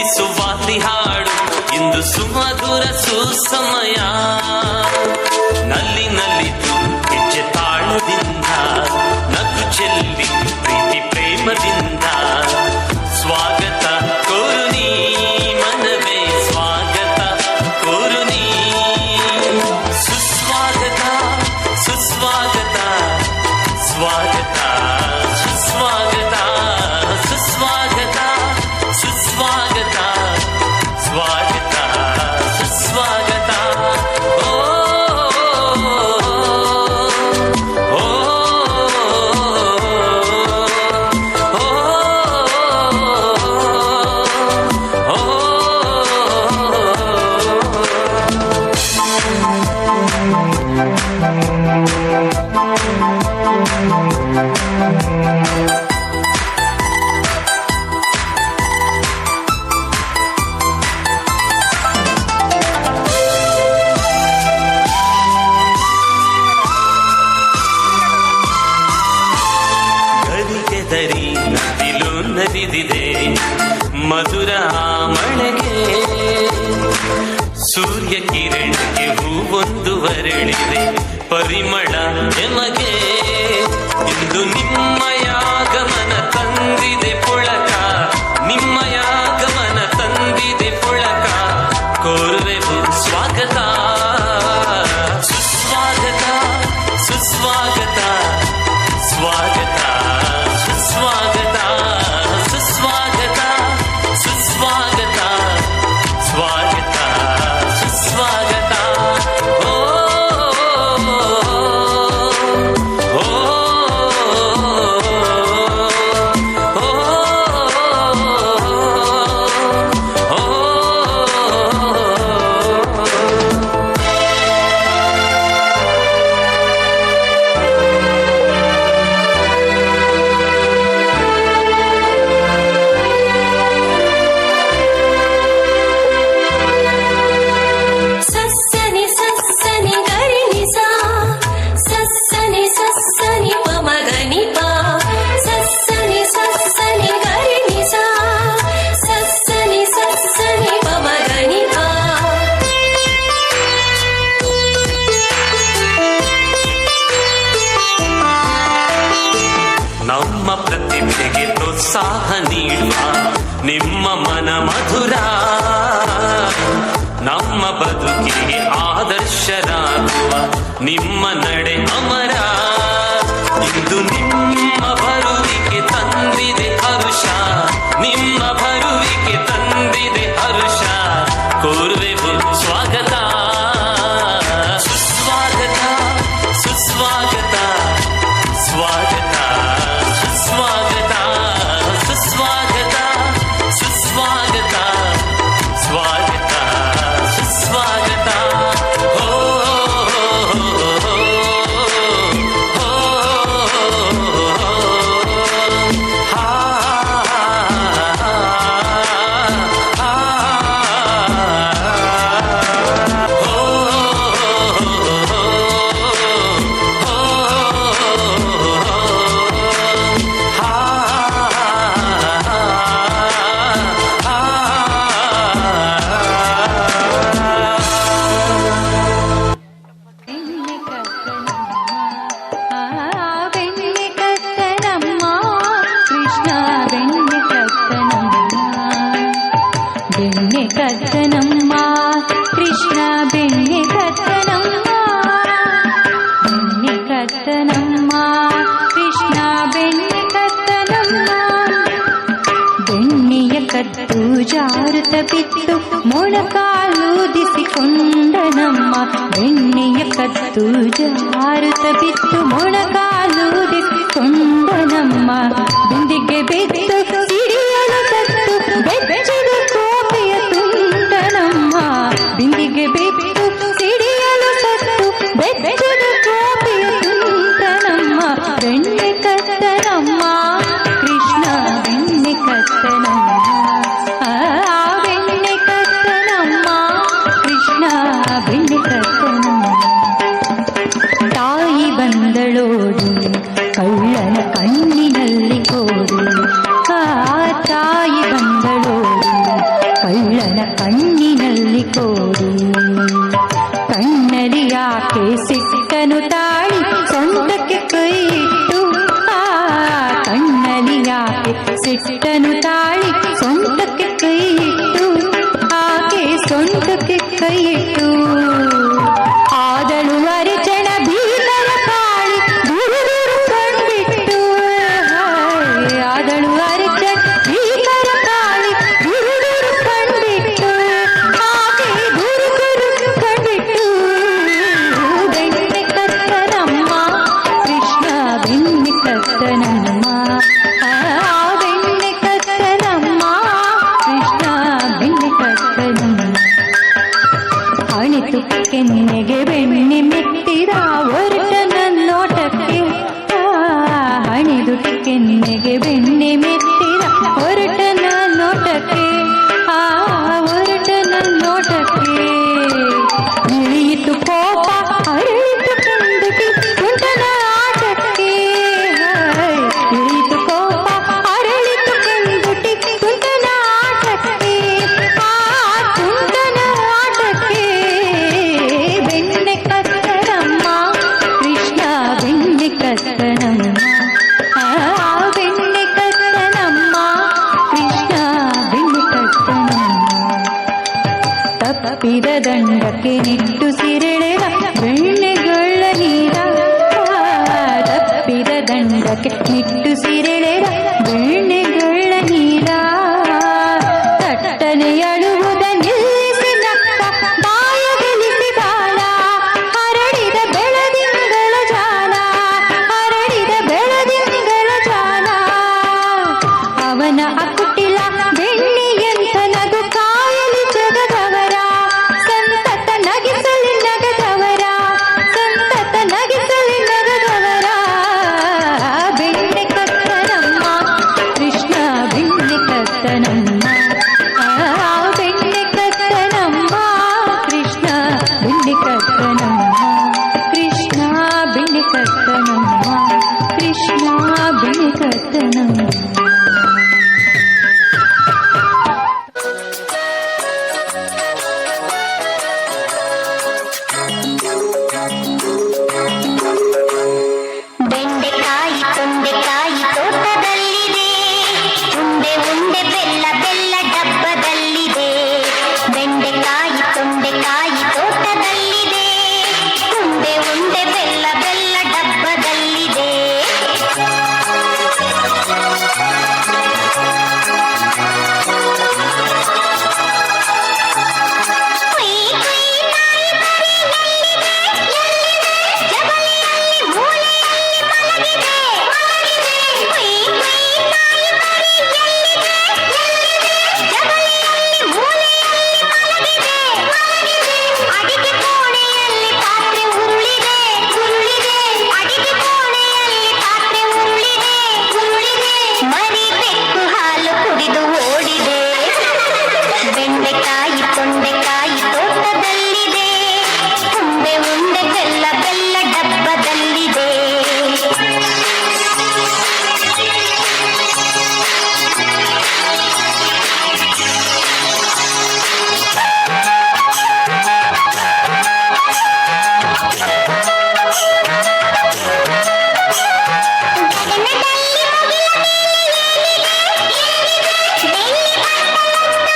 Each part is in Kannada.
ಸುವಾತಿ ಹಾಡು ಇಂದು ಸುಮಧುರ ಸುಸಮಯ ನಲ್ಲಿ ನಲ್ಲಿತು ಹೆಜ್ಜೆ ತಾಳದಿಂದ ನಗು ಚೆಲ್ಲಿ ಪ್ರೀತಿ ಪ್ರೇಮದಿಂದ ಸ್ವಾಗತ ಕೋರುನಿ ಮನವೇ ಸ್ವಾಗತ ಕೋರುನಿ ಸುಸ್ವಾಗತ ಸುಸ್ವಾಗತ ಸ್ವಾಗತ ಸುಸ್ವಾಗತ ಸುಸ್ವಾಗತ ಸುಸ್ವಾಗತ ಸ್ವಾಗತ ಸುಸ್ವಾಗತ ಓ ನದಿಲು ನದಿದಿದೆ ಮಧುರ ಮಳೆಗೆ ಸೂರ್ಯ ಕಿರಣಕ್ಕೆ ಹೂವೊಂದು ವರಳಿದೆ ಪರಿಮಳ ಎಮಗೆ ಇಂದು ನಿಮ್ಮಯಾಗಮನ ತಂದಿದೆ ಪುಳಕ ನಿಮ್ಮಯಾಗಮನ ತಂದಿದೆ ಪುಳಕ ಕೋರುವೆವು ಸ್ವಾಗತ ಸುಸ್ವಾಗತ ಸುಸ್ವಾಗತ ಸ್ವಾಗತ ಸುಸ್ವಾಗತ ಸುಸ್ವಾಗತ ಸುಸ್ವಾಗತ ಸ್ವಾಗತ ಸುಸ್ವಾಗತ ಓ ನಮ್ಮ ಪ್ರತಿಭೆಗೆ ಪ್ರೋತ್ಸಾಹ ನೀಡುವ ನಿಮ್ಮ ಮನ ಮಧುರ ನಮ್ಮ ಬದುಕಿಗೆ ಆದರ್ಶರಾಗುವ ನಿಮ್ಮ ನಡೆ ಅಮರ ಇಂದು ನಿಮ್ಮ ಬರುವಿಕೆ ತಂದಿದೆ ಹರುಷ ನಿಮ್ಮ ಬರುವಿಕೆ ತಂದಿದೆ ಹರುಷ ಕೋರುವೆವು ಸ್ವಾಗತ ಸುಸ್ವಾಗತ ಸುಸ್ವಾಗತ ಸ್ವಾಗತ ಸುಸ್ವಾಗತ ಸುಸ್ವಾಗತ ಸುಸ್ವಾಗತ ಸ್ವಾಗತ ಸುಸ್ವಾಗತ ಓ ಬೆಣ್ಣೆ ಕತ್ತನಮ್ಮ ಕೃಷ್ಣ ಬೆಣ್ಣೆ ಕತ್ತನಮ್ಮ ಬೆಣ್ಣೆ ಕತ್ತನಮ್ಮ ಕೃಷ್ಣ ಬೆಣ್ಣೆ ಕತ್ತನಮ್ಮ ಬೆಣ್ಣೆಯ ಕತ್ತು ಜಾರುತ್ತ ಬಿತ್ತು ಮೊಣಕಾಲೂದಿಸಿಕೊಂಡನಮ್ಮ ಬೆಣ್ಣೆಯ ಕತ್ತು ಜಾರುತ್ತ ಬಿತ್ತು ಮೊಣಕಾಲೂದಿಸಿಕೊಂಡನಮ್ಮ ಬಿಂದಿಗೆ ಬಿದ್ದು ಸಿಡಿಯಲು ತತ್ತು ಬೆಚ್ಚದ ಕೋಪೆಯ ತುಂಡನಮ್ಮ ಬಿಂದಿಗೆ ಬಿದ್ದು ಸಿಡಿಯಲು ತತ್ತು ಬೆಚ್ಚದ ಕೋಪೆಯ ತುಂಡನಮ್ಮ ಬೆಣ್ಣೆ ಕತ್ತನಮ್ಮ ಕೃಷ್ಣ ಬೆಣ್ಣೆ ಕತ್ತನಮ್ಮ ಬೆಣ್ಣೆ ಕತ್ತನಮ್ಮ ಕೃಷ್ಣ ಬೆಣ್ಣೆ ಕತ್ತನಮ್ಮ ತಾಯಿ ಬಂದಳೋಡು ಕಳ್ಳನ ಕಣ್ಣಿನಲ್ಲಿ ಕೋಡು ಕಣ್ಣಿನಲ್ಲಿ ಕೋಡಿ ಕಣ್ಣಲ್ಲಿ ಯಾಕೆ ಸಿಟ್ಟನು ತಾಳಿ ಸೊಂಟಕ್ಕೆ ಕೈ ಇಟ್ಟು ಆ ಕಣ್ಣಲ್ಲಿ ಯಾಕೆ ಸಿಟ್ಟನು ತಾಳಿ ಸೊಂಟಕ್ಕೆ ಕೈ ಇಟ್ಟು ಆಕೆ ಸೊಂಟಕ್ಕೆ ಕೈ ಇಟ್ಟು ಆದಳು ಅರಿಚಣ ಭೀಮನ ಕಾಳಿ ಗುರು ಕಂಡಿಟ್ಟು ಆದಳು ಅರಿಚಣ ಭೀಮನ ಕಾಳಿ ಗುರು ಕಂಡಿಟ್ಟು ಆಕೆ ಗುರು ಕಂಡಿಟ್ಟು ಬೆಣ್ಣೆ ಕತ್ತನಮ್ಮ ಕೃಷ್ಣ ಬೆಣ್ಣೆ ಕತ್ತನಮ್ಮ ಬೆಣ್ಣೆ ಕತ್ತನಮ್ಮ ಕೃಷ್ಣ ಬೆಣ್ಣೆ ಕತ್ತನಮ್ಮ ಅಣಿತು ಕೆನ್ನೆಗೆ ಬೆಣ್ಣೆ ಮೆಟ್ಟಿದ ಹೊರಟ ನನ್ನೋಟಕ್ಕೆ ಹಣಿದು ಕೆನ್ನೆಗೆ ಬೆಣ್ಣೆ ಮೆಟ್ಟಿದ ಹೊರಟ ನನ್ನೋಟಕ್ಕೆ ಹೊರಟ ನನ್ನೋಟಕ್ಕೆ ಇಳಿಯಿತು ಕೋಪ ಅರಳಿತು ಕಂದುಟಿ ತುಂಟನ ಆಟಕ್ಕೆ ಇಳಿಯಿತು ಕೋಪ ಅರಳಿತು ಕಂದುಟಿ ತುಂಟನ ಆಟಕ್ಕೆ ತುಂಟನ ಆಟಕ್ಕೆ ಬೆಣ್ಣೆ ಕತ್ತನಮ್ಮ ಕೃಷ್ಣ ಬೆಣ್ಣೆ ಕತ್ತನಮ್ಮ ಬೆಣ್ಣೆ ಕತ್ತನಮ್ಮ ಕೃಷ್ಣ ಬೆಣ್ಣೆ ಕತ್ತನಮ್ಮ ತಪ್ಪಿದ ದಂಡಕ್ಕೆ ನಿಟ್ಟುಸಿರೆಳೆದ ಬೆಣ್ಣೆಗಳ ನೀರ ತಪ್ಪಿದ ದಂಡಕ್ಕೆ ನಿಟ್ಟುಸಿರೆಳೆದ ಬೆಣ್ಣೆಗಳ ನೀರ ತಟ್ಟನೆ ಅಳುವುದ ನಿಲ್ಲಿಸಿ ನಕ್ಕ ಬಾಯಗಲಿಸಿ ಬಾಲ ಹರಡಿದ ಬೆಳದಿಂಗಳ ಜಾಲ ಹರಡಿದ ಬೆಳದಿಂಗಳ ಜಾಲ ಅವನ ಅಕುಟಿಲ ಬೆಣ್ಣೆಯಂತ ನಗು ಕಾಯಲಿ ಜಗದವರ ಸಂತತ ನಗಿಸಲಿ ನಗದವರ ಸಂತತ ನಗಿಸಲಿ ನಗದವರ ಬೆಣ್ಣೆ ಕತ್ತನಮ್ಮ ಕೃಷ್ಣ ಬೆಣ್ಣೆ ಕತ್ತನಮ್ಮ ಬೆಣ್ಣೆ ಕತ್ತನಮ್ಮ ಕೃಷ್ಣ ಬೆಣ್ಣೆ ಕತ್ತನಮ್ಮ ಕೃಷ್ಣ ಬೆಣ್ಣೆ ಕತ್ತನಮ್ಮ ಕೃಷ್ಣ ಬೆಣ್ಣೆ ಕತ್ತನಮ್ಮ ಬೆಂಡೆಕಾಯಿ ತೊಂಡೆಕಾಯಿ ತೋಟದಲ್ಲಿದೆ ಉಂಡೆ ಉಂಡೆ ಬೆಲ್ಲ ಬೆಲ್ಲ ಡಬ್ಬದಲ್ಲಿದೆ ಬೆಂಡೆಕಾಯಿ ತೊಂಡೆಕಾಯಿ ತೋಟದಲ್ಲಿದೆ ಉಂಡೆ ಉಂಡೆ ಬೆಲ್ಲ ಬೆಲ್ಲ ಡಬ್ಬದಲ್ಲಿದೆ ಕುಯ್ ಕುಯ್ ನಾಯಿ ಮರಿ ಎಲ್ಲಿದೆ ಜಗಲಿಯಲ್ಲಿ ಮೂಲೆಯಲ್ಲಿ ಮಲಗಿದೆ ಕುಯ್ ಕುಯ್ ನಾಯಿ ಮರಿ ಎಲ್ಲಿದೆ ಜಗಲಿಯಲ್ಲಿ ಮೂಲೆಯಲ್ಲಿ ಮಲಗಿದೆ ಅಡಿಗೆ ಕೋಣೆಯಲ್ಲಿ ಪಾತ್ರೆ ಉರುಳಿದೆ ಅಡಿಗೆ ಕೋಣೆಯಲ್ಲಿ ಪಾತ್ರೆ ಉರುಳಿದೆ ಮರಿ ಬೆಕ್ಕು ಹಾಲು ಕುಡಿದು ಓಡಿದೆ ಬೆಂಡೆಕಾಯಿ ತೊಂಡೆಕಾಯಿ ತೋಟದಲ್ಲಿದೆ ಉಂಡೆ ಉಂಡೆ ಬೆಲ್ಲ ಬೆಲ್ಲ ಡಬ್ಬದಲ್ಲಿದೆ ಗಗನದಲ್ಲಿ ಮುಗಿಲ ಮೇಲೆ ಏನಿದೆ? ಬೆಳ್ಳಿ ಬಣ್ಣದ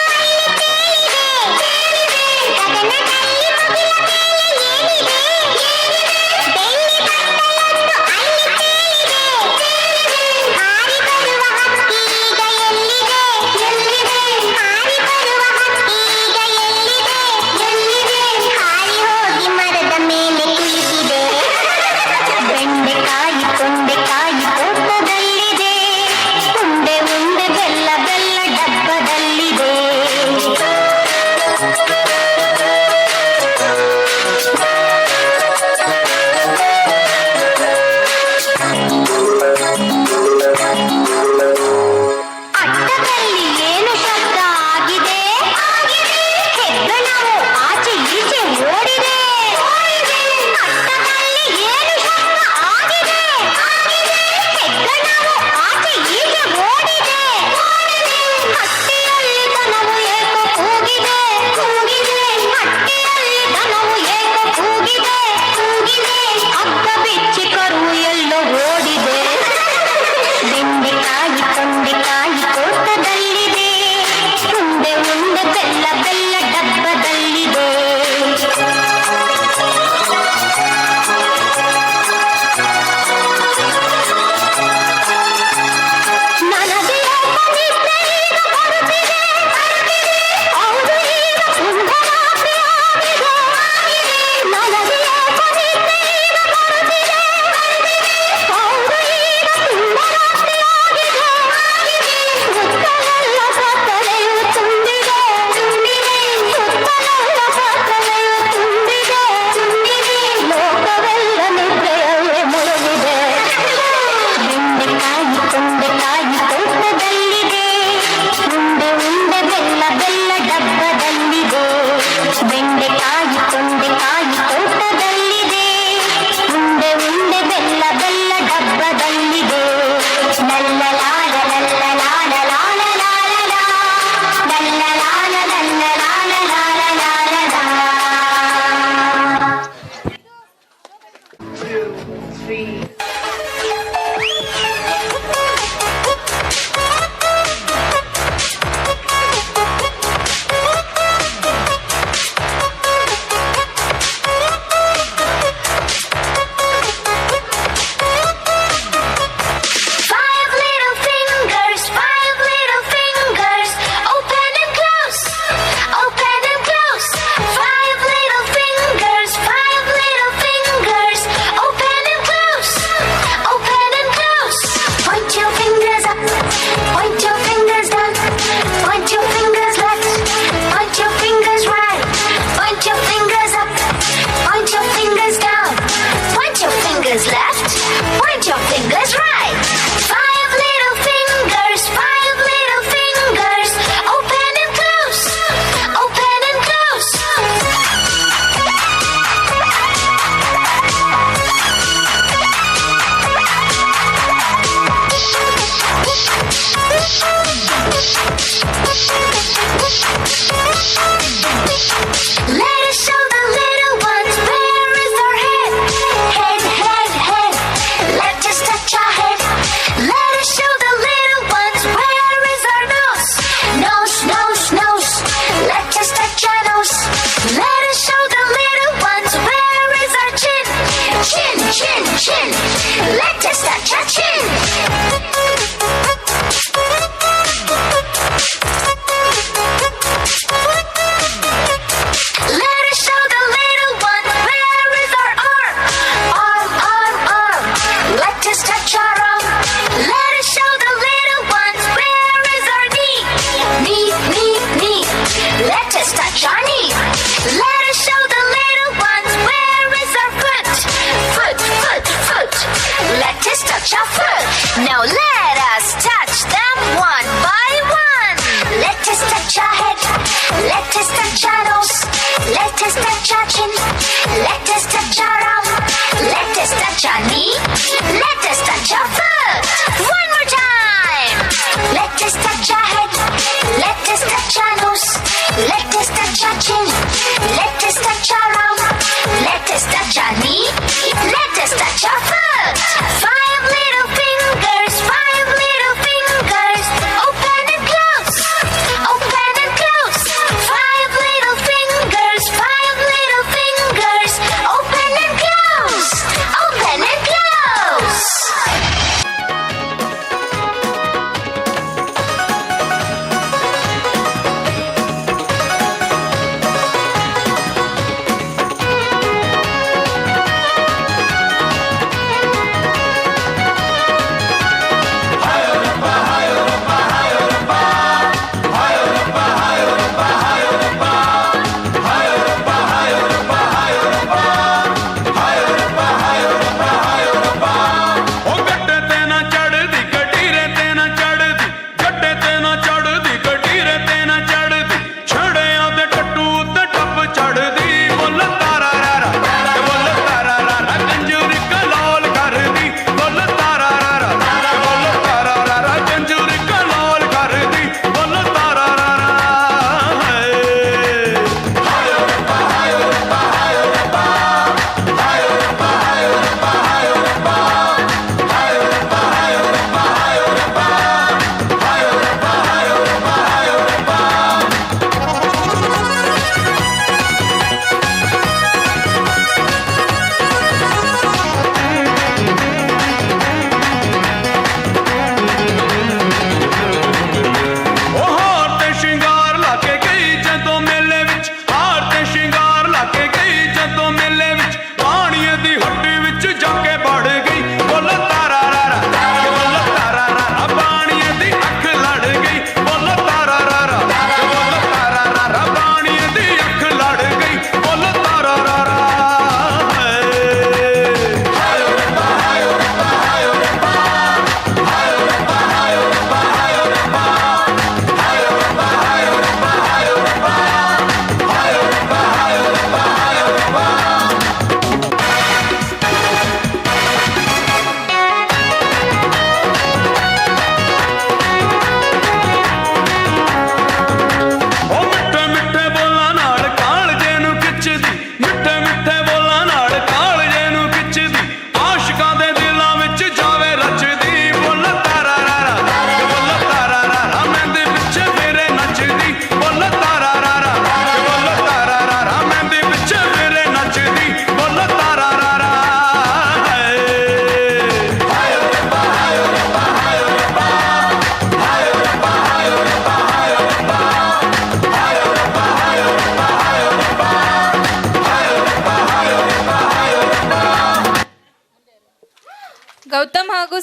ಗೌತಮ್ ಹಾಗೂ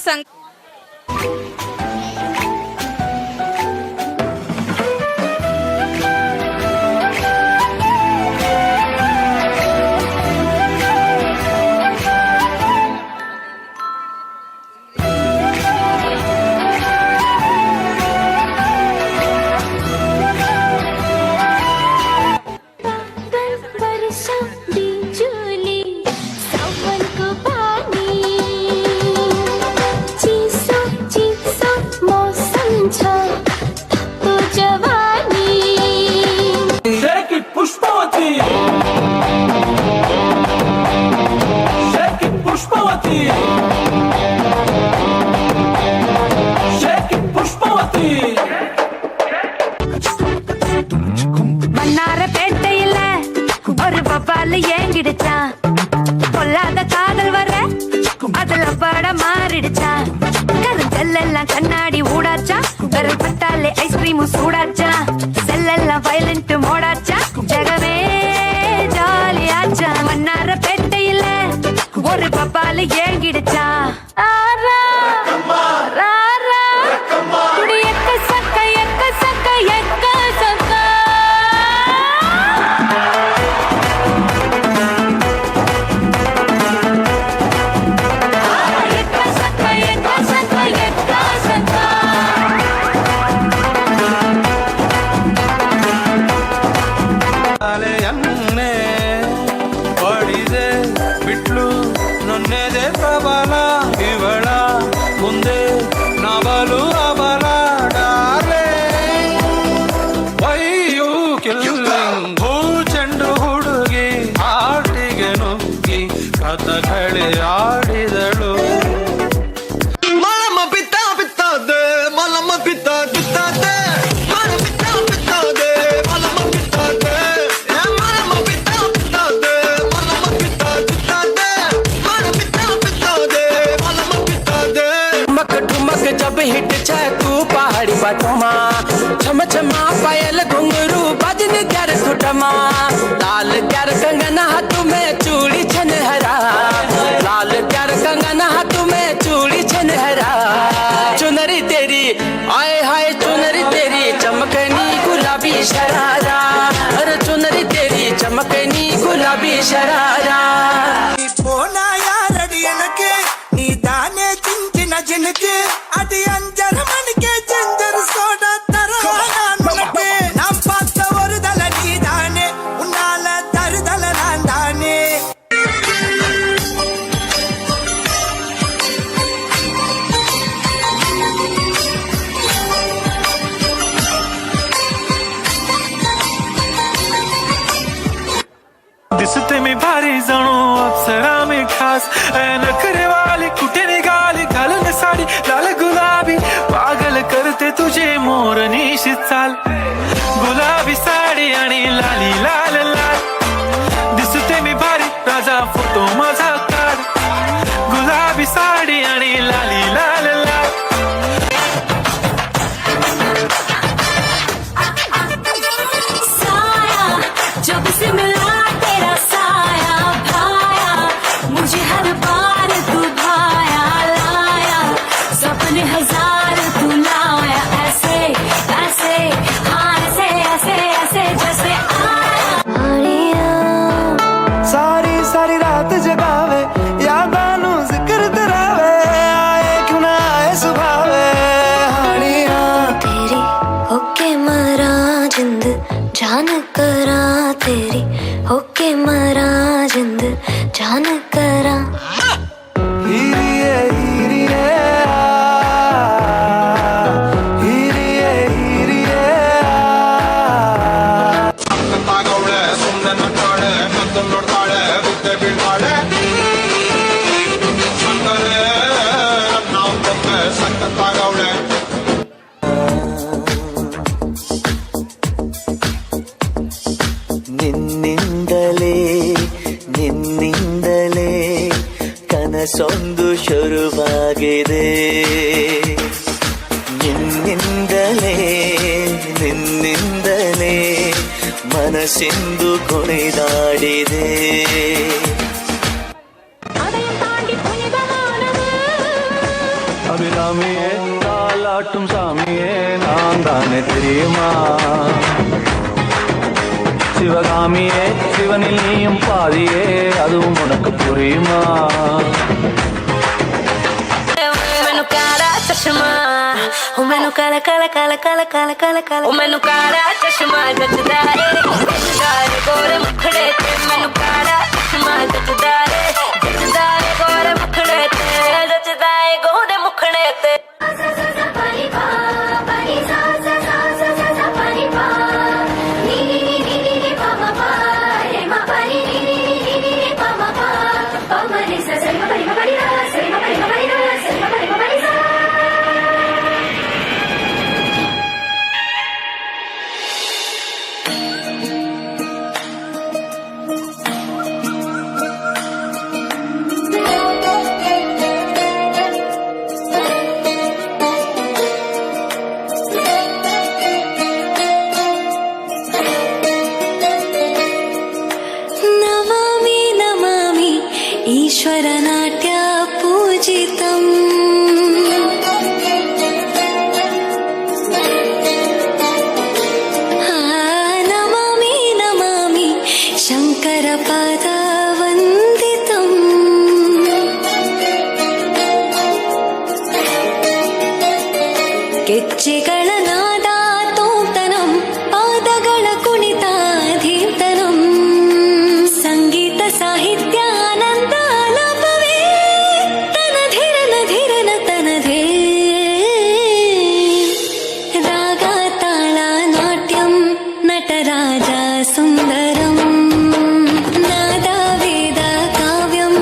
மன்னாரப்பேட்டையில ஒரு பப்பால ஏங்கிடுச்சா பொல்லாத காதல் வர அதுல பட மாறிடுச்சா கருஞ்செல்லாம் கண்ணாடி ஊடாச்சா விரல் பட்டாலே ஐஸ்கிரீமும் சூடாச்சா செல்லெல்லாம் வயலண்ட் மோடாச்சா ஜகமே ஜாலியாச்சா மன்னாரப்பேட்டையில ஒரு பப்பால ஏங்கிடுச்சா ஆரா ராரா குடி எக்க சக்க எக்க சக்க எக்க சக்க ಬಿಟ್ಲು ನೊನ್ನೆದೆ ಪ್ರಬಲ ಇವಳ ಮುಂದೆ ನವಲು ಅಬಲ ಡಾರ್ಲೆ ವೈಯು ಕಿಲ್ಲಿಂಗ್ ಭೂ ಚೆಂಡು ಹುಡುಗಿ ಆಟಿಗೆ ನುಗ್ಗಿ ಕಥಕಳಿ ಆಡಿದಳು ಮಲಮ ಪಿತ್ತ ಪಿತ್ತದೆ ಮಲಮ ಪಿತ್ತ ಪಿತ್ತದೆ ಮಲ ಪಿತ್ತ ಪಿತ್ತದೆ ಮಲಮ ಪಿತ್ತದೆ ಮಲಮ ಪಿತ್ತ ಪಿತ್ತದೆ ಮಲಮ ಪಿತ್ತ ಪಿತ್ತದೆ ಮಲ ಪಿತ್ತ ಪಿತ್ತದೆ ಮಲಮ ಪಿತ್ತದೆ ठुमक ठुमक जब हिट छै तू पहाड़ी बटमा छम छमा पायल घुंघरू बजन कर सुटमा लाल कर कंगन हाथ में चूड़ी छन हरा लाल कर कंगन हाथ में चूड़ी छन हरा चुनरी तेरी आए हाय चुनरी तेरी चमकनी गुलाबी शरारा अरे चुनरी तेरी चमकनी गुलाबी शरारा போனா யாரடி எனக்கு நீ தானே சின்ன ஜினுக்கு அது 5:30 மணிக்கு ஜிஞ்சர் சோடா தரவா நான் உனக்கு நான் பார்த்த ஒரு தல நீ தானே உன்னால தருதல நான் தானே दिसते मी भारी जणू अप्सरा मी खास नखरे वाली कुठे निघाली घालून साडी लाल गुलाबी पागल करते तुझे मोरनीशी चाल गुलाबी साडी आणि लाली लाल लाल दिसते मी भारी राजा फोटो माझा काढ गुलाबी साडी आणि लाली लाल लाल जब से मिला तेरा साया भाया मुझे हर बार तू भाया लाया सपने हजार तू लाया ऐसे ऐसे हाँ ऐसे ऐसे ऐसे जैसे आया सारी सारी रात जगावे यादां नू जिक्र करावे आए क्यों ना आए सुभावे हानिया तेरी होके मरा जिंद जान करा तेरी होके मरा जिंद जान करा हीरिए हीरिए हीरिए हीरिए ತಾಗವಳೆ ಸುಮ್ಮನೆ ನಟ್ಟಾಳೆ ಕದ್ದು ನೋಡ್ತಾಳೆ ಬಿದ್ದೆ ಬೀಳ್ತಾಳೆ ಸಂಗರೆ ನಾವು ತಪ್ಪೆ ಸಕ್ಕತ್ತಾಗವಳೆ ನಿನ್ನಿಂದಲೇ ನಿನ್ನಿಂದಲೇ ಕನಸೊಂದು ಶುರುವಾಗಿದೆ ನಿನ್ನಿಂದಲೇ ನಿನ್ನಿಂದಲೇ ಮನಸ್ಸಿಂದು ಕುಣಿದಾಡಿದೆ அதையும் தாண்டி புனிதமானது சாமியே தாலாட்டும் சாமியே நான் தானே தெரியுமா சிவகாமியே சிவனில் நீயும் பாதியே அதுவும் உனக்கு புரியுமா ਮੈਨੂੰ ਕਾਲਾ ਚਸ਼ਮਾ ਉਹ ਮੈਨੂੰ ਕਾਲਾ ਕਾਲਾ ਕਾਲਾ ਕਾਲਾ ਕਾਲਾ ਕਾਲਾ ਕਾਲਾ ਉਹ ਮੈਨੂੰ ਕਾਲਾ ਚਸ਼ਮਾ ਜੱਜਦਾ ਏ ਗੋਰੇ ਮੁਖੜੇ ਤੇ ਮੈਨੂੰ ਕਾਲਾ ਚਸ਼ਮਾ ਜੱਜਦਾ ਏ ਗੋਰੇ ਮੁਖੜੇ ਤੇ ਜੱਜਦਾ ਏ ਗੋਰੇ ਮੁਖੜੇ ਤੇ ईश्वरनाट्य पूजितम् नमामि नमामि शङ्करपादवन्दितम् ಕೆಚ್ಚೆಗಳ ನಾದ ತೋಂತನಂ ಪಾದಗಳ ಕುಣಿತಾಧೀರ್ತನಂ ಸಂಗೀತ ಸಾಹಿತ್ಯ ಆನಂದ ಆಲಾಪವೇ ತನಧಿರನ ಧಿರನ ತನಧೇ ರಾಗ ತಾಳ ನಾಟ್ಯಂ ನಟರಾಜ ಸುಂದರಂ ನಾದ ವೇದ ಕಾವ್ಯಂ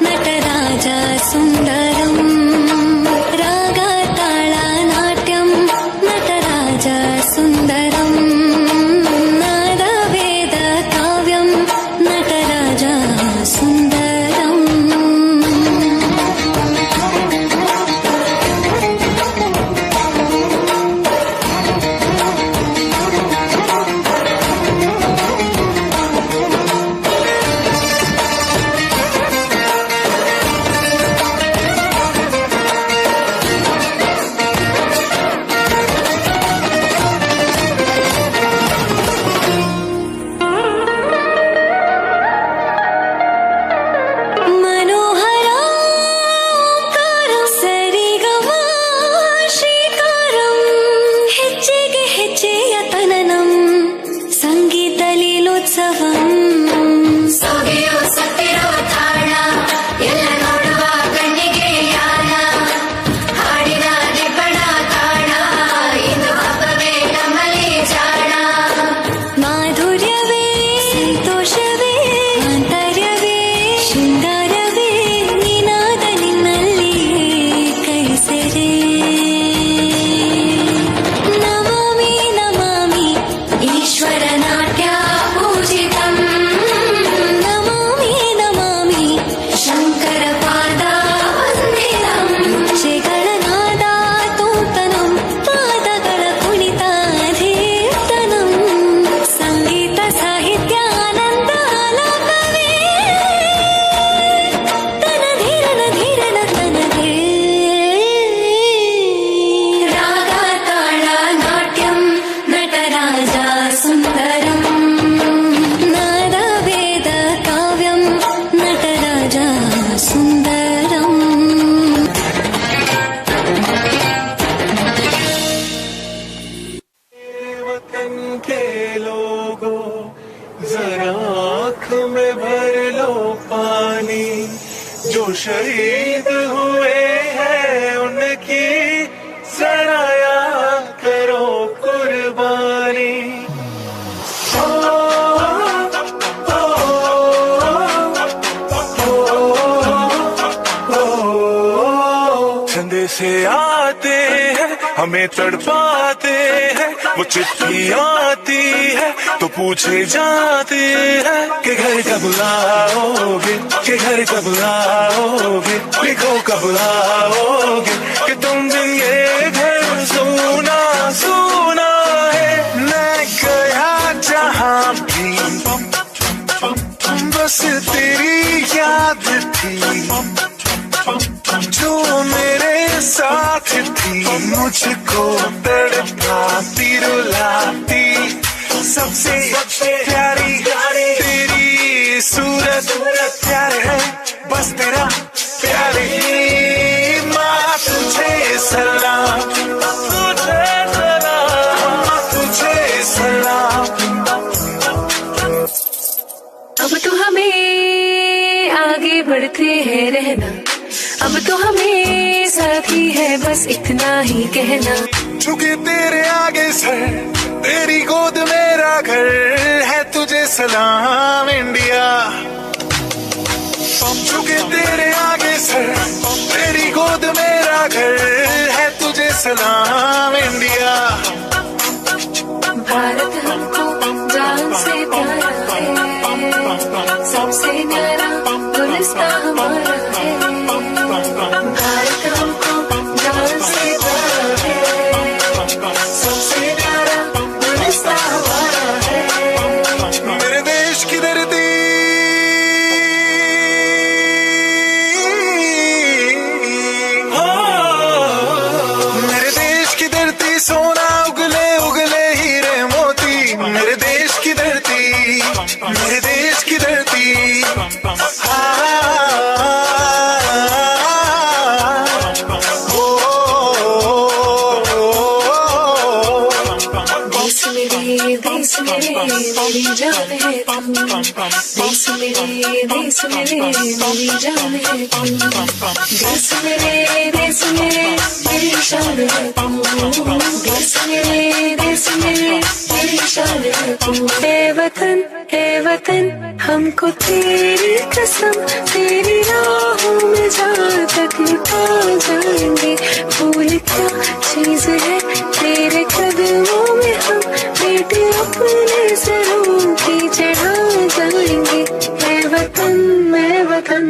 ನಟರಾಜ ಸುಂದರಂ ರಾಗ ತಾಳ ನಾಟ್ಯಂ ನಟರಾಜ ಸುಂದರಂ ನಾದ ವೇದ ಕಾವ್ಯಂ ನಟರಾಜ ಸುಂದರಂ मनोहराकारं सरिगमा ಶ್ರೀಕಾರಂ ಹೆಜ್ಜೆಗೆ ಹೆಜ್ಜೆಯ ತನನಂ ಸಂಗೀತ ಲೀಲೋತ್ಸವಂ ಸೊಗೆಯೋ ಸತ್ತಿರೋ ತಾಣ ಎಲ್ಲ ನೋಡುವ ಕಣ್ಣಿಗೆ ಯಾನ ಹಾಡಿನ ನಿಬ್ಬಣ ತಾಣ ಇದು ಹಬ್ಬವೇ ನಮ್ಮಲ್ಲಿ ಜಾಣ ಮಾಧುರ್ಯವೇ ಸಂತೋಷವೇ ಆಂತರ್ಯವೇ ಶೃಂಗಾರವೇ ನಿನಾದ ನಿನ್ನಲ್ಲಿ ಕೈಸೆರೆ ನಮಾಮಿ ನಮಾಮಿ ಈಶ್ವರ ನಾಟ್ಯ ಪೂಜಿತಂ ನಮಾಮಿ ನಮಾಮಿ ಶಂಕರ ಪಾದ ವಂದಿತಂ ಹೆಜ್ಜೆಗಳ ನಾದ ತೋಂತನಂ ಪಾದಗಳ ಕುಣಿತಾಧೀರ್ತನಂ ಸಂಗೀತ ಸಾಹಿತ್ಯ ಆನಂದ ಆಲಾಪವೇ ತನಧಿರನ ಧಿರನ ತನಧೇ ರಾಗ ತಾಳ ನಾಟ್ಯಂ ನಟರಾಜ ಸುಂದರಂ ನಾದ ವೇದ ಕಾವ್ಯಂ ನಟರಾಜ ಸುಂದರಂ वतन के लोगों जरा आँख में भर लो पानी जो शहीद हुए हैं उनकी जरा याद करो कुर्बानी ओ, ओ, ओ, छंदे से आते हैं हमें तड़पाते हैं वो चिट्ठी आती है तो पूछे जाते हैं कि घर कब लाओगे कि घर कब लाओगे लिखो कब लाओगे कि तुम दिन ये घर सोना सोना है मैं गया जहाँ भी बस तेरी याद थी जो मेरे साथ मुझको तड़पाती रुलाती सबसे प्यारी तेरी सूरत प्यार है बस तेरा प्यारी माँ तुझे सलाम तुझे सलाम। अब तो हमें आगे बढ़ते हैं रहना, अब तो हमें साथी है बस इतना ही कहना। झुके तेरे आगे सर तेरी गोद मेरा घर है तुझे सलाम इंडिया। झुके तेरे आगे सर तेरी गोद मेरा घर है तुझे सलाम इंडिया। भारत हमको जान से प्यारा है, सबसे न्यारा गुलिस्तां हमारा है। भारत हमको जान से प्यारा है, सबसे न्यारा गुलिस्तां हमारा है। मेरे देश की धरती मेरे देश की धरती सोना उगले उगले हीरे मोती। मेरे देश की धरती मेरे देश की धरती देश मेरे मेरी जान है तुम, देश मेरे मेरी जान है तुम। देश मेरे मेरी शान है तुम, देश मेरे मेरी शान है तुम। ए वतन हमको तेरी कसम तेरी राहों में जहाँ तक लुटा जाएंगे। फूल क्या चीज है तेरे कदमों में हम बेटे अपने सरों की चढ़ा जाएंगे। मैं वतन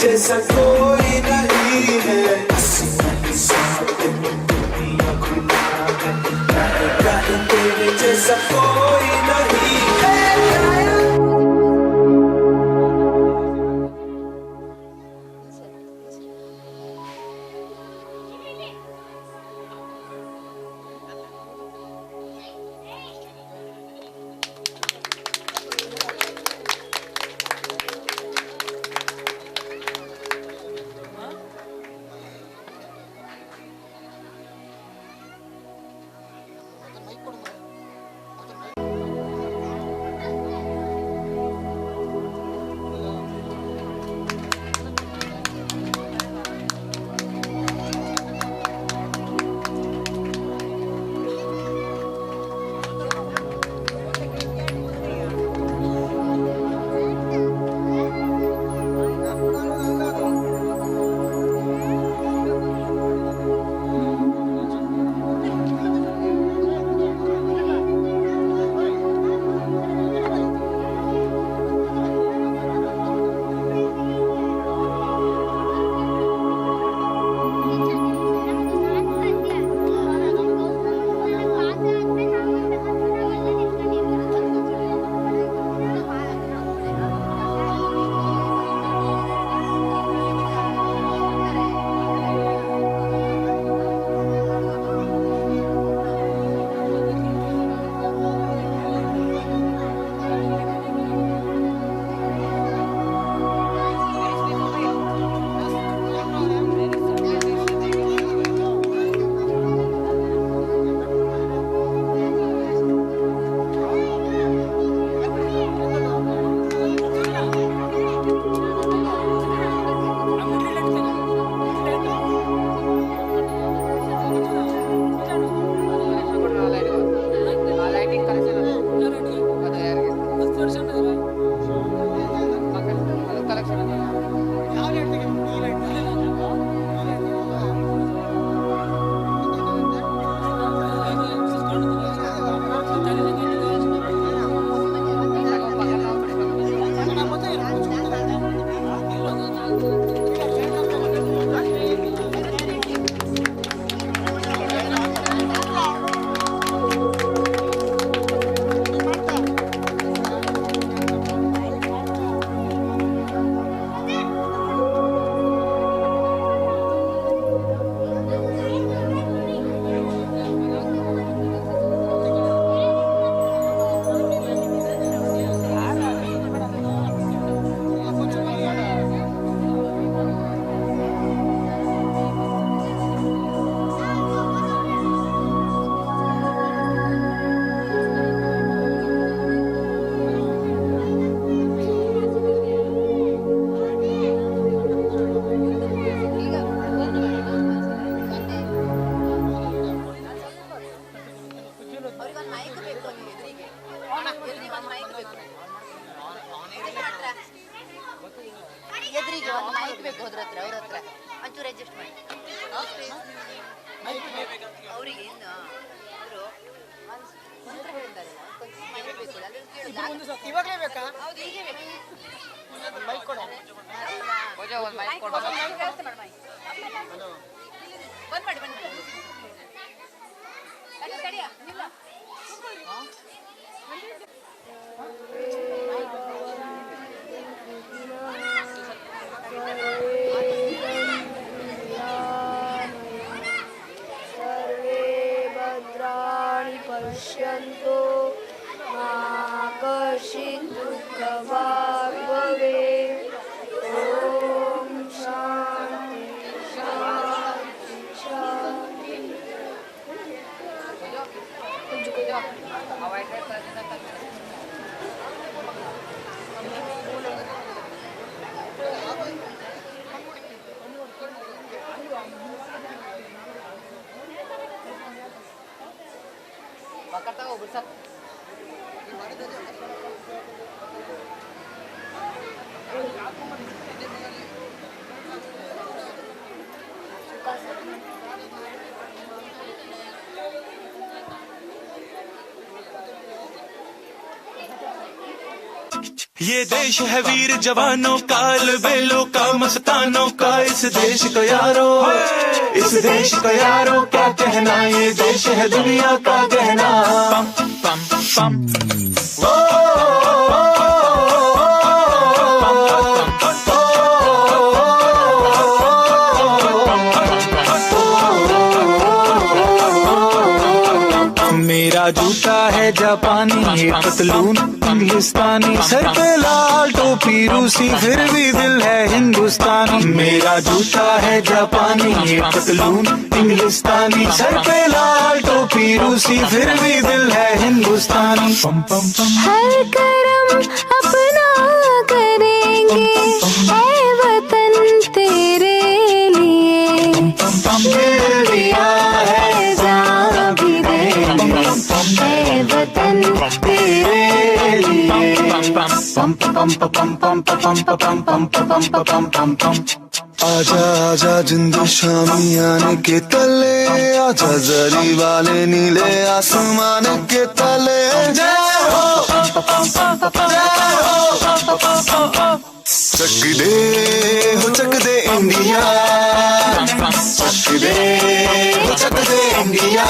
जैसा कोई नहीं है तेरे जैसा कोई नहीं है ಎದುರಿಗೆ ಒಂದು ಮೈಕ್ ಬೇಕು ಅವ್ರ ಹತ್ರ ಒಂಚೂರು ಅಡ್ಜಸ್ಟ್ ಮಾಡಿ ಅವರಿಗೆ ಇನ್ನು ಅವರು ಮಂತ್ರ ಹೇಳಿದ್ದಾರೆ ಮೈಕ್ ಬೇಕು ಇವಾಗಲೇ ಬೇಕಾ? ಹೌದು ಹೀಗೆ ಬೇಕು ಮೈಕ್ ಕೊಡು. ಒಂದು ಮೈಕ್ ಕೊಡು ಬಂದ್ ಮಾಡಿ ತಡಿಯ ಇಲ್ಲ सर्वे भद्राणि पश्यन्तु मा कश्चित् दुःखभाग् भवेत् ॐ शान्ति शान्ति शान्ति पकड़ता हो गुस्सा ये देश है वीर जवानों का, अलबेलों का, मस्तानों का। इस देश का यारो, इस देश का यारो क्या कहना, ये देश है दुनिया का गहना। पम पम पम मेरा जूता है जापानी, ये पतलून इंग्लिस्तानी, सर पे लाल टोपी रूसी, फिर भी दिल है हिंदुस्तानी। मेरा जूता है जापानी, ये पतलून इंग्लिस्तानी, सर पे लाल टोपी रूसी, फिर भी दिल है हिंदुस्तानी। पम पम पम हर करम अपना करेंगे ऐ वतन तेरे लिए, दिल दिया है जान भी देंगे ऐ वतन तेरे लिए। पम पम पम पम पम पम पम पम पम पम। आजा आजा जिंद शामियाने के तले, आजा जरी वाले नीले आसमान के तले। जय हो चक दे इंडिया, चक दे इंडिया।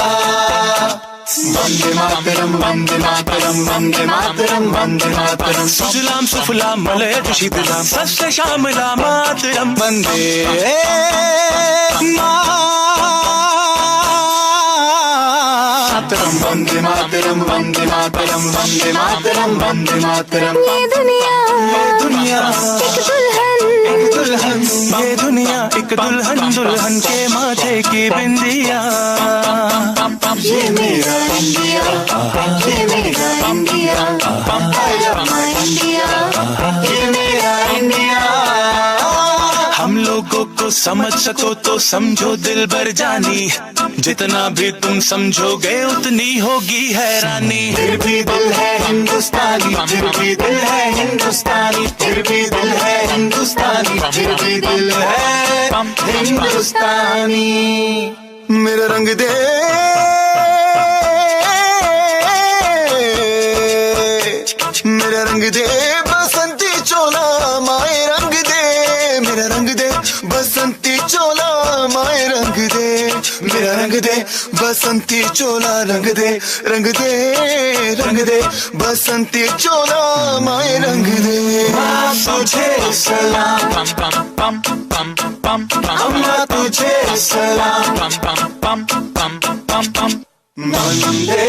वंदे मातरम, वंदे मातरम, वंदे मातरम, वंदे मातरम। सुजलाम सुफलाम मलयज शीतलाम, सस्य श्यामला मातरम। वंदे मातरम, वंदे मातरम, वंदे मातरम, वंदे मातरम, वंदे मातरम। ये दुनिया ये दुनिया एक दुल्हन, ये दुनिया एक दुल्हन, दुल्हन के माथे की बिंदिया। ये मेरा इंडिया, ये मेरा India, I love my India, ये मेरा इंडिया। हम लोगों को समझ सको तो समझो दिल भर जानी, जितना भी तुम समझोगे उतनी होगी हैरानी। फिर भी दिल है हिंदुस्तानी, फिर भी दिल है हिंदुस्तानी, फिर भी दिल है हिंदुस्तानी, फिर भी दिल है हिंदुस्तानी। मेरा रंग दे, मेरा रंग दे बसंती चोला, माए रंग दे, मेरा रंग दे बसंती चोला, माए रंग दे, मेरा रंग दे बसंती चोला, रंग दे, रंग दे, रंग दे बसंती चोला, माए रंग दे। तुझे सलाम, पम पम पम पम, अम्मा तुझे सलाम, पम पम पम पम। वंदे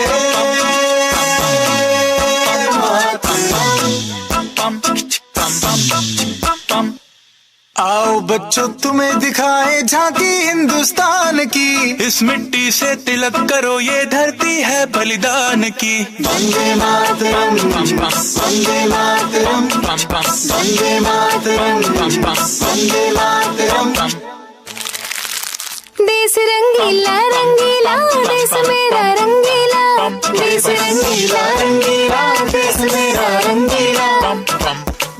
आओ बच्चों तुम्हें दिखाए झांकी हिंदुस्तान की, इस मिट्टी से तिलक करो ये धरती है बलिदान की। वंदे मातरम, वंदे मातरम, वंदे मातरम, वंदे मातरम। देश रंगीला रंगीला, देश मेरा रंगीला, देश रंगीला रंगीला, देश मेरा रंगीला।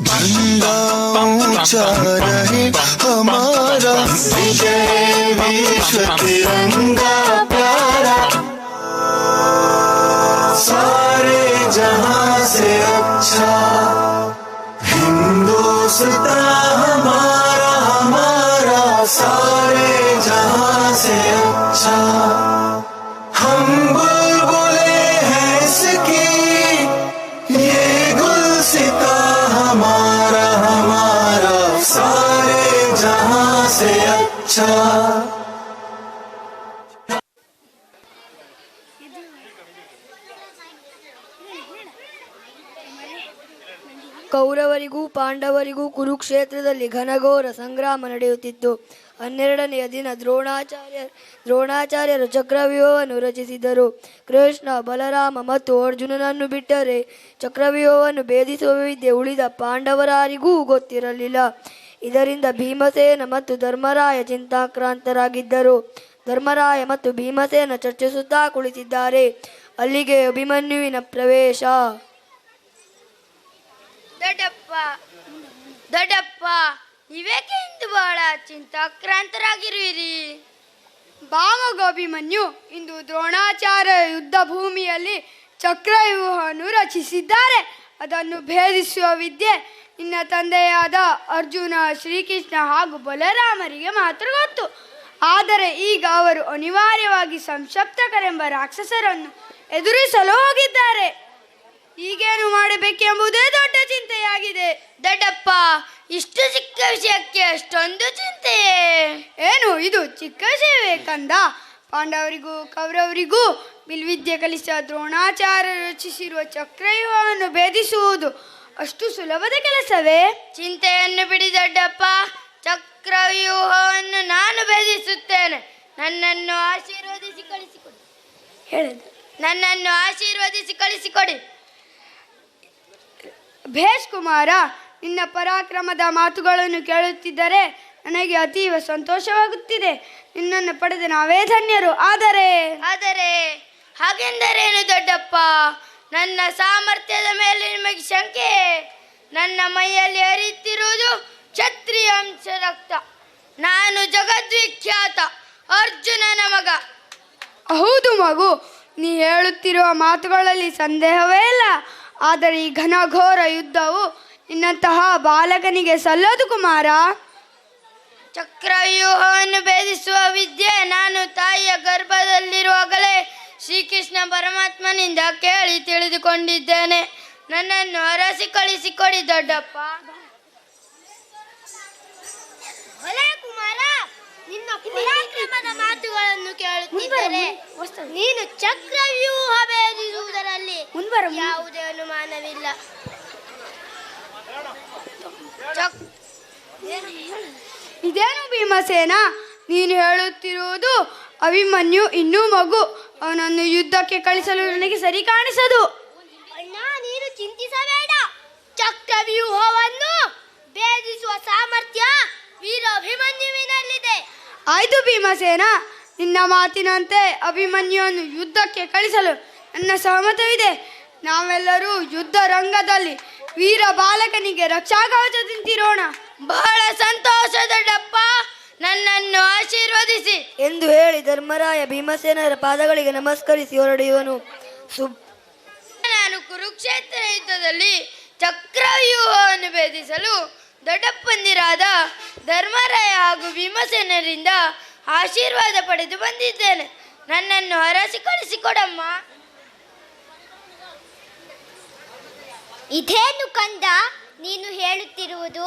झंडा ऊंचा रहे हमारा, विजय विश्व तिरंगा प्यारा। सारे जहां से अच्छा हिंदुस्तान हमारा, हमारा सारे जहां से अच्छा। हम बुलबुले हैं इसकी, ये गुलसिता हमारा, हमारा सारे जहां से अच्छा। ಕೌರವರಿಗೂ ಪಾಂಡವರಿಗೂ ಕುರುಕ್ಷೇತ್ರದಲ್ಲಿ ಘನಘೋರ ಸಂಗ್ರಾಮ ನಡೆಯುತ್ತಿತ್ತು. 12ನೆಯ ದಿನ ದ್ರೋಣಾಚಾರ್ಯರು ಚಕ್ರವ್ಯೂಹವನ್ನು ರಚಿಸಿದರು. ಕೃಷ್ಣ, ಬಲರಾಮ ಮತ್ತು ಅರ್ಜುನನನ್ನು ಬಿಟ್ಟರೆ ಚಕ್ರವ್ಯೂಹವನ್ನು ಭೇದಿಸುವ ವಿದ್ಯೆ ಉಳಿದ ಪಾಂಡವರಾರಿಗೂ ಗೊತ್ತಿರಲಿಲ್ಲ. ಇದರಿಂದ ಭೀಮಸೇನ ಮತ್ತು ಧರ್ಮರಾಯ ಚಿಂತಾಕ್ರಾಂತರಾಗಿದ್ದರು. ಧರ್ಮರಾಯ ಮತ್ತು ಭೀಮಸೇನ ಚರ್ಚಿಸುತ್ತಾ ಕುಳಿತಿದ್ದಾರೆ. ಅಲ್ಲಿಗೆ ಅಭಿಮನ್ಯುವಿನ ಪ್ರವೇಶ. ದೊಡ್ಡಪ್ಪ ನೀವೇಕೆ ಇಂದು ಬಹಳ ಚಿಂತಾಕ್ರಾಂತರಾಗಿರುವಿರಿ? ಭಾಮಗೋಭಿಮನ್ಯು ಇಂದು ದ್ರೋಣಾಚಾರ್ಯ ಯುದ್ಧ ಭೂಮಿಯಲ್ಲಿ ಚಕ್ರವ್ಯೂಹವನ್ನು ರಚಿಸಿದ್ದಾರೆ. ಅದನ್ನು ಭೇದಿಸುವ ವಿದ್ಯೆ ನಿನ್ನ ತಂದೆಯಾದ ಅರ್ಜುನ, ಶ್ರೀಕೃಷ್ಣ ಹಾಗೂ ಬಲರಾಮರಿಗೆ ಮಾತ್ರ ಗೊತ್ತು. ಆದರೆ ಈಗ ಅವರು ಅನಿವಾರ್ಯವಾಗಿ ಸಂಶಪ್ತಕರೆಂಬ ರಾಕ್ಷಸರನ್ನು ಎದುರಿಸಲು ಹೋಗಿದ್ದಾರೆ. ಈಗೇನು ಮಾಡಬೇಕೆಂಬುದೇ ದೊಡ್ಡ ಚಿಂತೆಯಾಗಿದೆ. ದೊಡ್ಡಪ್ಪ, ಇಷ್ಟು ಚಿಕ್ಕ ವಿಷಯಕ್ಕೆ ಅಷ್ಟೊಂದು ಚಿಂತೆಯೇ? ಏನು ಇದು ಚಿಕ್ಕ ವಿಷಯವೇ ಕಂದ? ಪಾಂಡವರಿಗೂ ಕೌರವರಿಗೂ ಬಿಲ್ವಿದ್ಯೆ ಕಲಿಸಿದ ದ್ರೋಣಾಚಾರ್ಯರು ರಚಿಸಿರುವ ಚಕ್ರವ್ಯೂಹವನ್ನು ಭೇದಿಸುವುದು ಅಷ್ಟು ಸುಲಭದ ಕೆಲಸವೇ? ಚಿಂತೆಯನ್ನು ಬಿಡಿ ದೊಡ್ಡಪ್ಪ, ಚಕ್ರವ್ಯೂಹವನ್ನು ನಾನು ಭೇದಿಸುತ್ತೇನೆ. ನನ್ನನ್ನು ಆಶೀರ್ವದಿಸಿ ಕಳಿಸಿಕೊಡಿ. ಹೇಳಿದ ನನ್ನನ್ನು ಆಶೀರ್ವದಿಸಿ ಕಳಿಸಿಕೊಡಿ. ಭೇಷ್ ಕುಮಾರ, ನಿನ್ನ ಪರಾಕ್ರಮದ ಮಾತುಗಳನ್ನು ಕೇಳುತ್ತಿದ್ದರೆ ನನಗೆ ಅತೀವ ಸಂತೋಷವಾಗುತ್ತಿದೆ. ನಿನ್ನನ್ನು ಪಡೆದ ನಾವೇ ಧನ್ಯರು. ಆದರೆ ಹಾಗೆಂದರೇನು ದೊಡ್ಡಪ್ಪ? ನನ್ನ ಸಾಮರ್ಥ್ಯದ ಮೇಲೆ ನಿಮಗೆ ಶಂಕೆ? ನನ್ನ ಮೈಯಲ್ಲಿ ಹರಿಯುತ್ತಿರುವುದು ಕ್ಷತ್ರಿಯ ಅಂಶ ರಕ್ತ. ನಾನು ಜಗದ್ವಿಖ್ಯಾತ ಅರ್ಜುನನ ಮಗ. ಹೌದು ಮಗು, ನೀ ಹೇಳುತ್ತಿರುವ ಮಾತುಗಳಲ್ಲಿ ಸಂದೇಹವೇ ಇಲ್ಲ. ಆದರೆ ಈ ಘನಘೋರ ಯುದ್ಧವು ನಿನ್ನಂತಹ ಬಾಲಕನಿಗೆ ಸಲ್ಲದು ಕುಮಾರ. ಚಕ್ರವ್ಯೂಹವನ್ನು ಭೇದಿಸುವ ವಿದ್ಯೆ ನಾನು ತಾಯಿಯ ಗರ್ಭದಲ್ಲಿರುವಾಗಲೇ ಶ್ರೀಕೃಷ್ಣ ಪರಮಾತ್ಮನಿಂದ ಕೇಳಿ ತಿಳಿದುಕೊಂಡಿದ್ದೇನೆ. ನನ್ನನ್ನು ಅರಸಿ ಕಳಿಸಿಕೊಡಿ ದೊಡ್ಡಪ್ಪ. ಕುಮಾರ, ನಿನ್ನ ಪರಾಕ್ರಮದ ಮಾತುಗಳನ್ನು ಕೇಳುತ್ತಿದ್ದರೆ ನೀನು ಚಕ್ರವ್ಯೂಹ ಭೇದಿಸುವುದರಲ್ಲಿ ಯಾವುದೇ ಅನುಮಾನವಿಲ್ಲ. ಇದೇನು ಭೀಮಸೇನ, ನೀನು ಹೇಳುತ್ತಿರುವುದು ಅಭಿಮನ್ಯು ಇನ್ನೂ ಮಗು. ಅವನನ್ನು ಯುದ್ಧಕ್ಕೆ ಕಳಿಸಲು ನನಗೆ ಸರಿ ಕಾಣಿಸದು. ಅಣ್ಣ, ನೀನು ಚಿಂತಿಸಬೇಡ. ಚಕ್ರವ್ಯೂಹವನ್ನು ಭೇದಿಸುವ ಸಾಮರ್ಥ್ಯ ವೀರ ಅಭಿಮನ್ಯುವಿನಲ್ಲಿದೆ. ಆಯ್ತು ಭೀಮಸೇನ, ನಿನ್ನ ಮಾತಿನಂತೆ ಅಭಿಮನ್ಯುವನ್ನು ಯುದ್ಧಕ್ಕೆ ಕಳಿಸಲು ನನ್ನ ಸಹಮತವಿದೆ. ನಾವೆಲ್ಲರೂ ಯುದ್ಧ ರಂಗದಲ್ಲಿ ವೀರ ಬಾಲಕನಿಗೆ ರಕ್ಷಾಕವಚ ತಿಂತಿರೋಣ. ಬಹಳ ಸಂತೋಷ ದೊಡ್ಡಪ್ಪ, ನನ್ನನ್ನು ಆಶೀರ್ವದಿಸಿ ಎಂದು ಹೇಳಿ ಧರ್ಮರಾಯ ಭೀಮಸೇನರ ಪಾದಗಳಿಗೆ ನಮಸ್ಕರಿಸಿ ಹೊರಡುವನು. ನಾನು ಕುರುಕ್ಷೇತ್ರ ಯುದ್ಧದಲ್ಲಿ ಚಕ್ರವ್ಯೂಹವನ್ನು ಭೇದಿಸಲು ದೊಡ್ಡಪ್ಪಂದಿರಾದ ಧರ್ಮರಾಯ ಹಾಗೂ ಭೀಮಸೇನರಿಂದ ಆಶೀರ್ವಾದ ಪಡೆದು ಬಂದಿದ್ದೇನೆ. ನನ್ನನ್ನು ಹರಸಿ ಕಳಿಸಿಕೊಡಮ್ಮ. ಇದೇನು ಕಂದ ನೀನು ಹೇಳುತ್ತಿರುವುದು?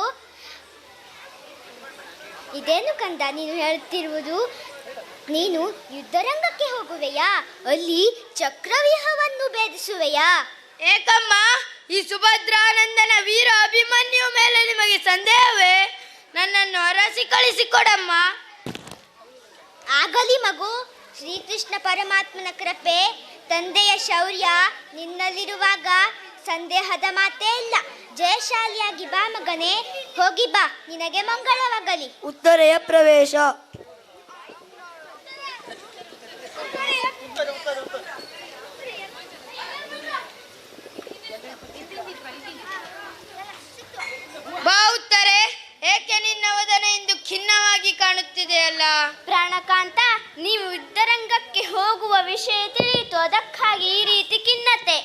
ನೀನು ಯುದ್ಧರಂಗಕ್ಕೆ ಹೋಗುವೆಯಾ? ಅಲ್ಲಿ ಚಕ್ರವ್ಯೂಹವನ್ನು ಭೇದಿಸುವೆಯಾ? ಏಕಮ್ಮ, ಈ ಸುಭದ್ರಾನಂದನ ವೀರ ಅಭಿಮನ್ಯು ಮೇಲೆ ನಿಮಗೆ ಸಂದೇಹವೇ? ನನ್ನನ್ನು ಹರಸಿ ಕಳಿಸಿಕೊಡಮ್ಮ. ಆಗಲಿ ಮಗು, ಶ್ರೀಕೃಷ್ಣ ಪರಮಾತ್ಮನ ಕೃಪೆ, ತಂದೆಯ ಶೌರ್ಯ ನಿನ್ನಲ್ಲಿರುವಾಗ ಸಂದೇಹದ ಮಾತೇ ಇಲ್ಲ. ಜಯಶಾಲಿಯಾಗಿ ಬಾ ಮಗನೇ, ಹೋಗಿ ಬಾ, ನಿನಗೆ ಮಂಗಳವಾಗಲಿ. ಉತ್ತರೆಯ ಪ್ರವೇಶ. ಬಾ ಉತ್ತರೆ, ಏಕೆ ನಿನ್ನ ವದನ ಇಂದು ಖಿನ್ನವಾಗಿ ಕಾಣುತ್ತಿದೆಯಲ್ಲ? ಪ್ರಾಣಕಾಂತ, ನೀವು ಯುದ್ಧರಂಗಕ್ಕೆ ಹೋಗುವ ವಿಷಯ ತಿಳಿಯಿತು, ಅದಕ್ಕಾಗಿ ಈ ರೀತಿ ಖಿನ್ನತೆ.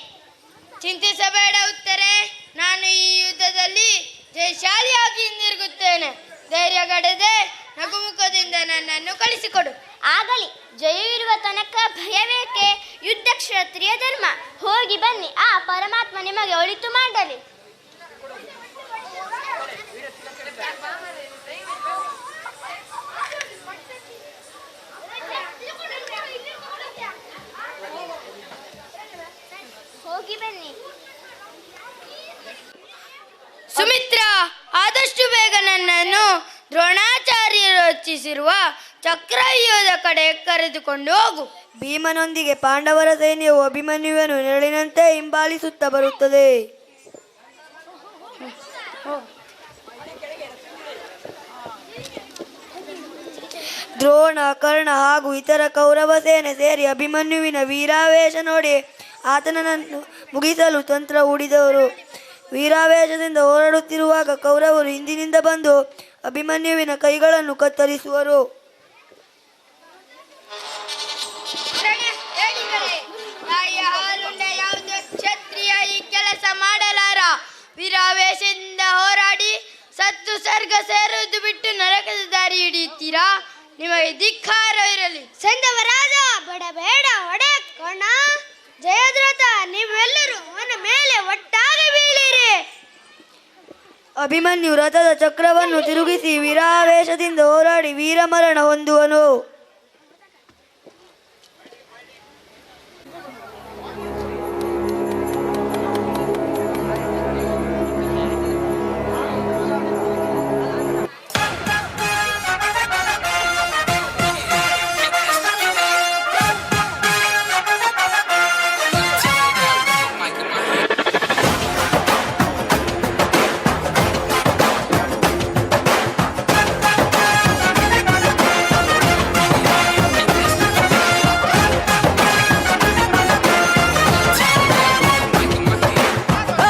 ಚಿಂತಿಸಬೇಡ ಉತ್ತರೆ, ನಾನು ಈ ಯುದ್ಧದಲ್ಲಿ ಜಯಶಾಲಿಯಾಗಿ ಹಿಂದಿರುಗುತ್ತೇನೆ. ಧೈರ್ಯಗಡದೆ ನಗುಮುಖದಿಂದ ನನ್ನನ್ನು ಕಳಿಸಿಕೊಡು. ಆಗಲಿ, ಜಯವಿರುವ ತನಕ ಭಯವೇಕೆ? ಯುದ್ಧ ಕ್ಷತ್ರಿಯ ಧರ್ಮ. ಹೋಗಿ ಬನ್ನಿ, ಆ ಪರಮಾತ್ಮ ನಿಮಗೆ ಒಳಿತು ಮಾಡಲಿ. ಹೋಗಿ ಬನ್ನಿ. ಸುಮಿತ್ರ, ಆದಷ್ಟು ಬೇಗ ನನ್ನನ್ನು ದ್ರೋಣಾಚಾರ್ಯರು ರಚಿಸಿರುವ ಚಕ್ರವ್ಯೂಹದ ಕಡೆ ಕರೆದುಕೊಂಡು ಹೋಗು. ಭೀಮನೊಂದಿಗೆ ಪಾಂಡವರ ಸೈನ್ಯವು ಅಭಿಮನ್ಯುವನ್ನು ನೆರಳಿನಂತೆ ಹಿಂಬಾಲಿಸುತ್ತಾ ಬರುತ್ತದೆ. ದ್ರೋಣ, ಕರ್ಣ ಹಾಗೂ ಇತರ ಕೌರವ ಸೇನೆ ಸೇರಿ ಅಭಿಮನ್ಯುವಿನ ವೀರಾವೇಶ ನೋಡಿ ಆತನನ್ನು ಮುಗಿಸಲು ತಂತ್ರ ಹೂಡಿದವರು. ವೀರಾವೇಶದಿಂದ ಹೊರಡುತ್ತಿರುವಾಗ ಕೌರವರು ಹಿಂದಿನಿಂದ ಬಂದು ಅಭಿಮನ್ಯುವಿನ ಕೈಗಳನ್ನು ಕತ್ತರಿಸುವರು. ತಾಯಿಯ ಹಾಲುಂಡ ಯಾವುದೇ ಕ್ಷತ್ರಿಯ ಈ ಕೆಲಸ ಮಾಡಲಾರ. ವೀರಾವೇಶದಿಂದ ಹೋರಾಡಿ ಸತ್ತು ಸ್ವರ್ಗ ಸೇರುವುದು ಬಿಟ್ಟು ನರಕದ ದಾರಿ ಹಿಡಿಯುತ್ತೀರಾ? ನಿಮಗೆ ಧಿಕ್ಕಾರ ಇರಲಿ. ಸಂದವರಾದ ಬಡಬೇಡ ಹೊಡೆಕೋಣ. ಜಯದ್ರಥ, ನೀವೆಲ್ಲರೂ ಅವನ ಮೇಲೆ ಒಟ್ಟಾಗಿ ಬೀಳಿರಿ. ಅಭಿಮನ್ಯು ರಥದ ಚಕ್ರವನ್ನು ತಿರುಗಿಸಿ ವೀರಾವೇಶದಿಂದ ಹೋರಾಡಿ ವೀರಮರಣ ಹೊಂದುವನು.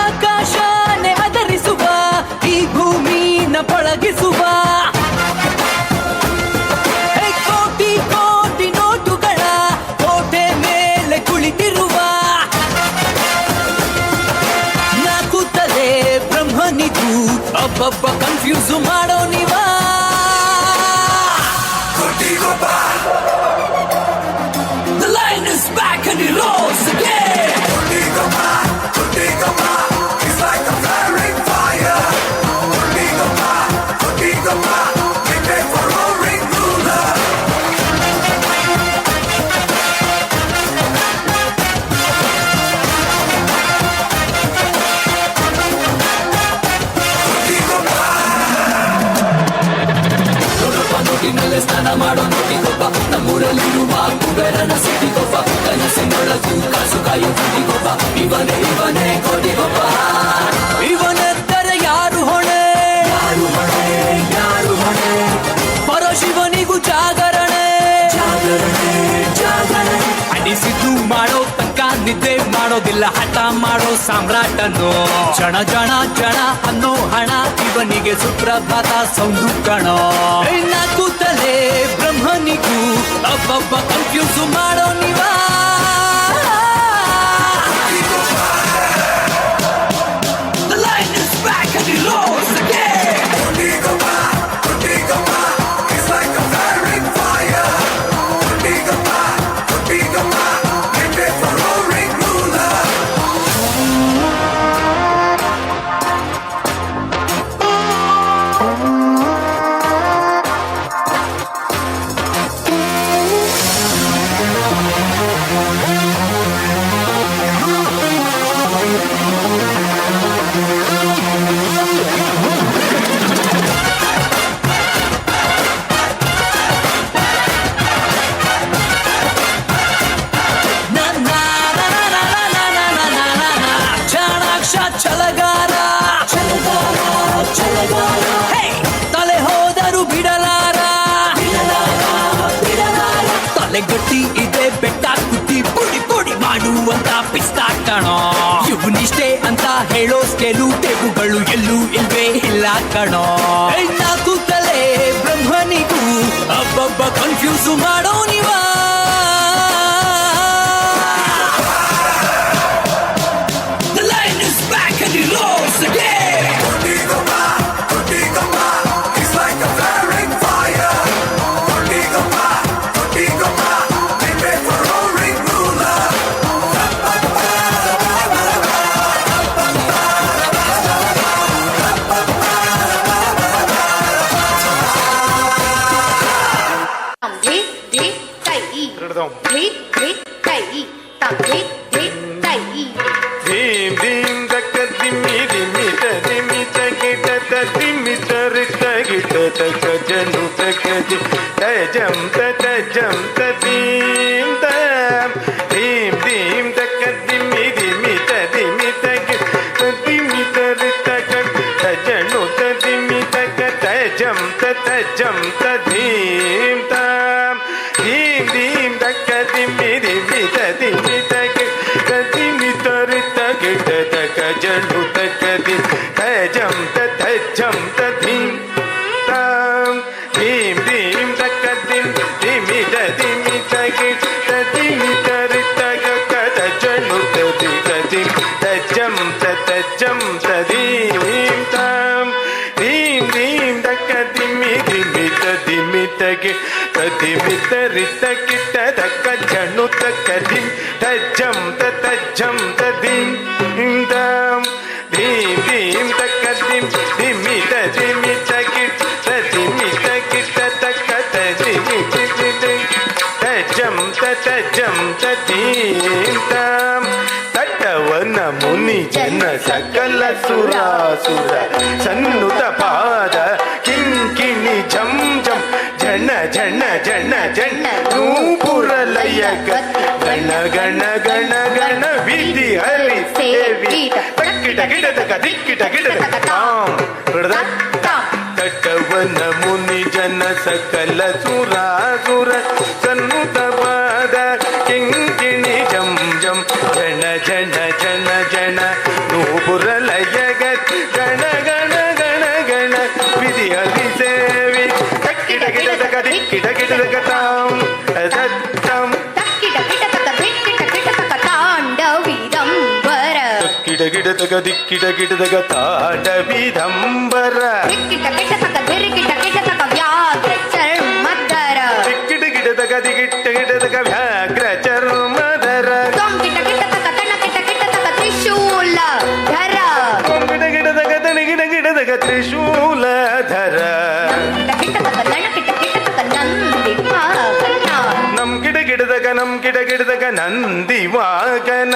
ಆಕಾಶನೇ ಆಧರಿಸುವ ಈ ಭೂಮಿನ ಪಳಗಿಸುವ ಕೋಟಿ ಕೋಟಿ ನೋಟುಗಳ ಕೋಟೆ ಮೇಲೆ ಕುಳಿತಿರುವ ನಾಲ್ಕು ತಲೆ ಬ್ರಹ್ಮನಿಗೂ ಒಬ್ಬೊಬ್ಬ ಕನ್ಫ್ಯೂಸ್ ಮಾಡೋ ನೀವ. The lion is back and he roars again. ನೋಟಿನಲ್ಲೇ ಸ್ನಾನ ಮಾಡೋ ನೋಟಿಗೊಬ್ಬ, ನಮ್ಮೂರಲ್ಲಿರುವ ಕುಬೇರನ ಸಿಟಿಗೊಬ್ಬ, ಕನಸಿನೊಳಗೂ ಕಾಸು ಕಾಯೋ ಕುಟಿಗೊಬ್ಬ, ಇವನೇ ಇವನೇ ಕೋಟಿಗೊಬ್ಬ. ಇವನೆದ್ದರೆ ಯಾರು ಹೊಣೆ? ಯಾರು ಹೊಣೆ? ಯಾರು ಹೊಣೆ? ಪರಶಿವನಿಗೂ ಜಾಗರಣೆ ಜಾಗರಣೆ ಜಾಗರಣೆ. ಅಡಿಸಿದ್ದು ಮಾಡೋ ತನಕ ನಿದ್ದೆ ಮಾಡೋದಿಲ್ಲ, ಹಠ ಮಾಡೋ ಸಾಮ್ರಾಟನು. ಜಣ ಜಣ ಜಣ ಅನ್ನೋ ಹಣ ಇವನಿಗೆ ಸುಪ್ರಭಾತ ಸೌಂಡು ಕಣೋ. ನಾಲ್ಕು ತಲೆ ಬ್ರಹ್ಮನಿಗೂ ಒಬ್ಬೊಬ್ಬ ಕನ್ಫ್ಯೂಸ್ ಮಾಡೋ ನೀವ. The lion is back and he roars again. ಛಲಗಾರ ತಲೆ ಹೋದರು ಬಿಡಲಾರ, ತಲೆ ಗಟ್ಟಿ ಇದೆ ಬೆಟ್ಟ ಕುಟ್ಟಿ ಪುಡಿ ಪುಡಿ ಮಾಡುವಂತ ಪಿಸ್ತಾಟಣೋ. ಇವನಿಷ್ಟೇ ಅಂತ ಹೇಳೋ ಸ್ಕೇಲು ಟೇಬುಗಳು ಎಲ್ಲೂ ಇಲ್ವೇ ಇಲ್ಲ ಕಣೋ. ನಾಲ್ಕು ತಲೆ ಬ್ರಹ್ಮನಿಗೂ ಒಬ್ಬೊಬ್ಬ ಕನ್ಫ್ಯೂಸ್ ಮಾಡೋ ನೀವ. The lion is back and he roars again. ಧೀಮ್ ಧೀಮ್ ದಕ್ಕ ದಿಮ್ಮಿ ದಿಮ್ಮಿ ದಿಮ್ಮಿ ತಗಿಟ ದಿಮ್ಮಿ ತರಿತ ಗಿಟ ತಕ ಜನು ತಕ ತಜಂ ತಜಂ ತದೀಂ ತಂ ಧೀಮ್ ಧೀಮ್ ದಕ್ಕ ದಿಮ್ಮಿ ದಿಮ್ಮಿ ತಗಿ ದಿಮ್ಮಿ ತರಿತ ತಜನು ತದಿಮ್ಮಿ ತಕ ತಜಂ ತದೀಂ ತಂ ಧೀಮ್ ಧೀಮ್ ದಕ್ಕ ದಿಮ್ಮಿ ದಿಮ್ಮಿ ತಗಿ ದಿಮ್ಮಿ ತರಿತ ಗಿಟ ತಕ ಜನು ತಕ ತಜಂ ತದೀಂ ತಂ ಧೀಮ್ ಧೀಮ್ ದಕ್ಕ ದಿಮ್ಮಿ ತಗಿ ದಿಮ್ಮಿ ತರಿತ ಗಿಟ ತಜನು ತದೀಂ ತಜಂ ತದೀಂ ತಗೆ ತದಿಮಿತ ರಿತ ಕಿಟ ತಕ್ಕ ಜಣು ತಕ್ಕ ದಿಂ ತಜ್ಜಂ ತಜ್ಜಂ ತದಿಂ ಇಂದಂ ಧೀಂ ಧೀಂ ತಕ್ಕ ದಿಂ ಧಿಮಿತ ಧಿಮಿತ ಕಿಟ ತದಿಮಿತ ಕಿಟ ತಕ್ಕ ತದಿಮಿತ ತಜ್ಜಂ ತದೀಂ ತಂ ತಟ್ಟವನ ಮುನಿ ಜನ ಸಕಲ ಸುರಾಸುರ ಸನ್ನುತ ಪಾದ ಕಿಂಕಿಣಿ ಝಂ ಝಂ ಜನ ಜನ ಜನ ಜನ ನೂಪುರ ಲಯ ಗಣ ಗಣ ಗಣ ಗಣ ವಿಧಿ ಹರಿ ಸೇವಿ ತಕ್ಕಿಟ ಗಿಡದ ದಿಕ್ಕಿಟ ಗಿಡದ ತಾಂ ತಟ್ಟವನ ಮುನಿ ಜನ ಸಕಲ ಸುರಾಸುರ ಸನ್ನುತ ಪಾದ ಕಿಂಕಿಣಿ ಜಂ ಜಂ ಜನ ಜನ ಜನ ಜನ ನೂಪುರ ಲಯ ಗಣ ಗಣ ಗಣ ಗಣ ವಿಧಿ ಹರಿ ಸೇವಿ ತಕ್ಕಿಟ ಗಿಡದ ದಿಕ್ಕಿಟ ಗಿಡದ ತಾಂ ದತ್ತಂ ಕಿಟ ಗಿಡದಗ ದಿಕ್ಕಿಟ ಗಿಡದಗ ತಾಂಡವಿದಂಬರ ದಿಕ್ಕಿಟ ಗಿಡದಗ ದಿಗಿಟ್ಟ ಗಿಡದಗ ವ್ಯಾಘ್ರ ಚರ್ಮಧರ ಗಿಡ ಗಿಡದಗ ದಣಿಗಿಡ ಗಿಡದಗ ತ್ರಿಶೂಲಧರ ನಮ್ ಗಿಡ ಗಿಡದಗ ನಂದಿ ವಾಗನ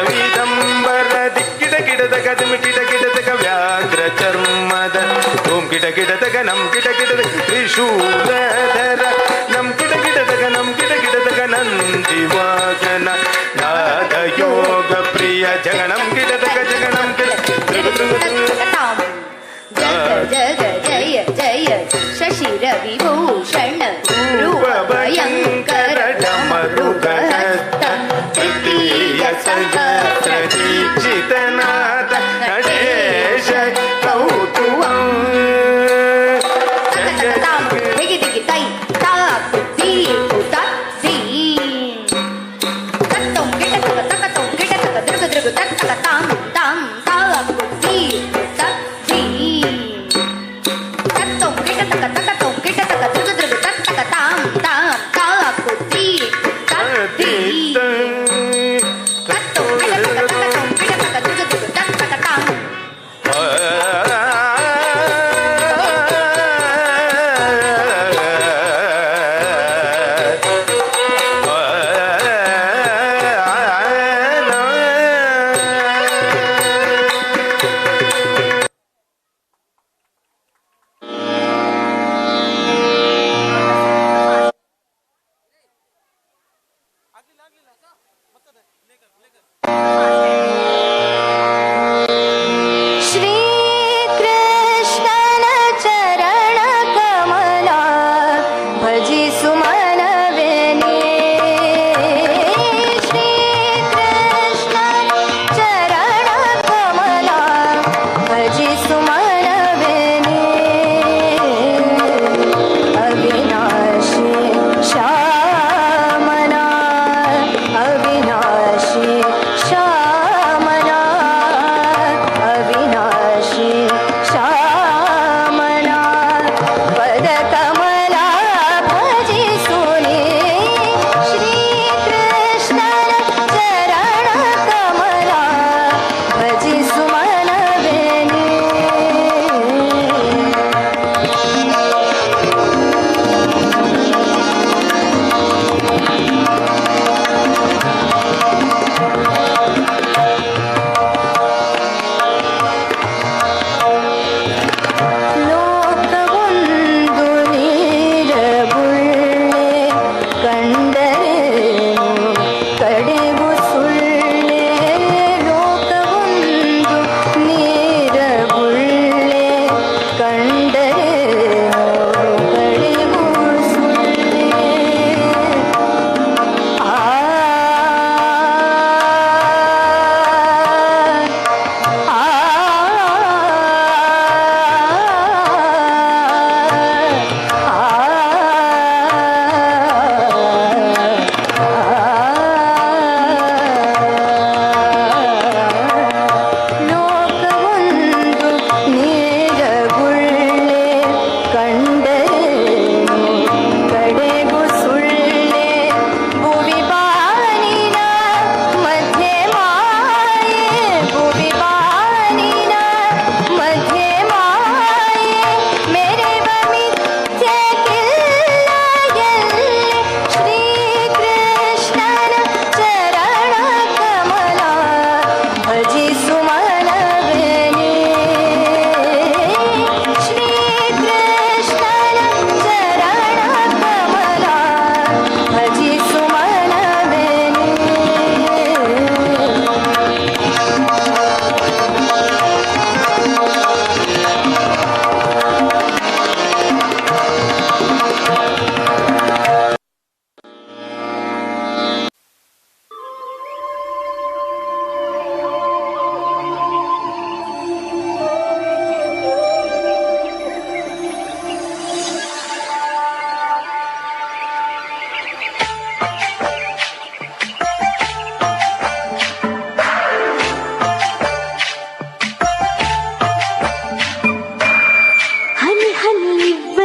ವಿದಂಬರ ದಿಕ್ಕಿಡ ಗಿಡದಗ ದಿಮಿಕಿಡ ಗಿಡದಗ ವ್ಯಾಘ್ರ ಚರ್ಮದ ಓಂ ಗಿಡ ಗಿಡದಗ ನಮ್ ಗಿಡ ಗಿಡದ ತ್ರಿಶೂಲಧರ ನಮ್ ಗಿಡ ಗಿಡದಗ ನಂದಿ ವಾಗನ ನಾದ ಯೋಗ ಪ್ರಿಯ ಜಗಣಂ ಗಿಡದಗ ಜಗಣಂ ಗಿಡ ಜಯ ಜಯ ಶಶಿ ರವಿ ಭೂಷಣ ರೂಪ ಭಯಂಕರ ಡಮರುಗಹಸ್ತ ತೃತೀಯ ಸಹಸ್ರ ದೀಕ್ಷಿತನಾದ ನಡೆಶ ಕೌತುಕಂ ದಿಗಿ ದಿಗಿ ತೈ ತಾಕು ದೀಪು ತತ್ತಿ ತತ್ತಂ ಗಿಡತಕ ತಕತಂ ಗಿಡತಕ ದೃಗ ದೃಗ ತತ್ತಕ ತಾಂ ತಾಂ ತಾಕು ದೀಪು ತತ್ತಿ ತತ್ತಂ ಗಿಡತಕ ತಕತಂ ಗಿಡತಕ ದೃಗ ದೃಗ ತತ್ತಕ ತಾಂ ತಾಂ ತಾಕು ದೀಪು ತತ್ತಿ ತತ್ತಂ ಗಿಡತಕ ತಕತಂ ಗಿಡತಕ ದೃಗ ದೃಗ ತತ್ತಕ ತಾಂ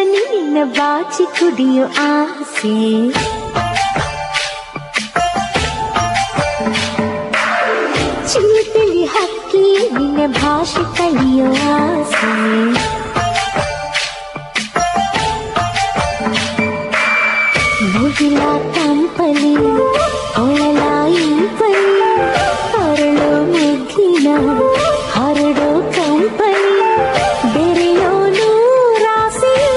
ಬನ್ನಿ ನಿನ್ನ ಬಾಚಿ ಕುಡಿಯೋ ಆಸೆ ಚಿಲಿಪಿಲಿ ಹಕ್ಕಿ ನಿನ್ನ ಭಾಷೆ ಕಲಿಯೋ ಆಸೆ ಮುಗಿಲ ತಂಪಲಿ ಒಳಲ ಇಂಪಲಿ ಹರಳೋ ಮುಗ್ಗಿನ ಹರಡೋ ಕಂಪಲಿ ಬೆರೆಯೋ ನೂರಾಸೆಯೋ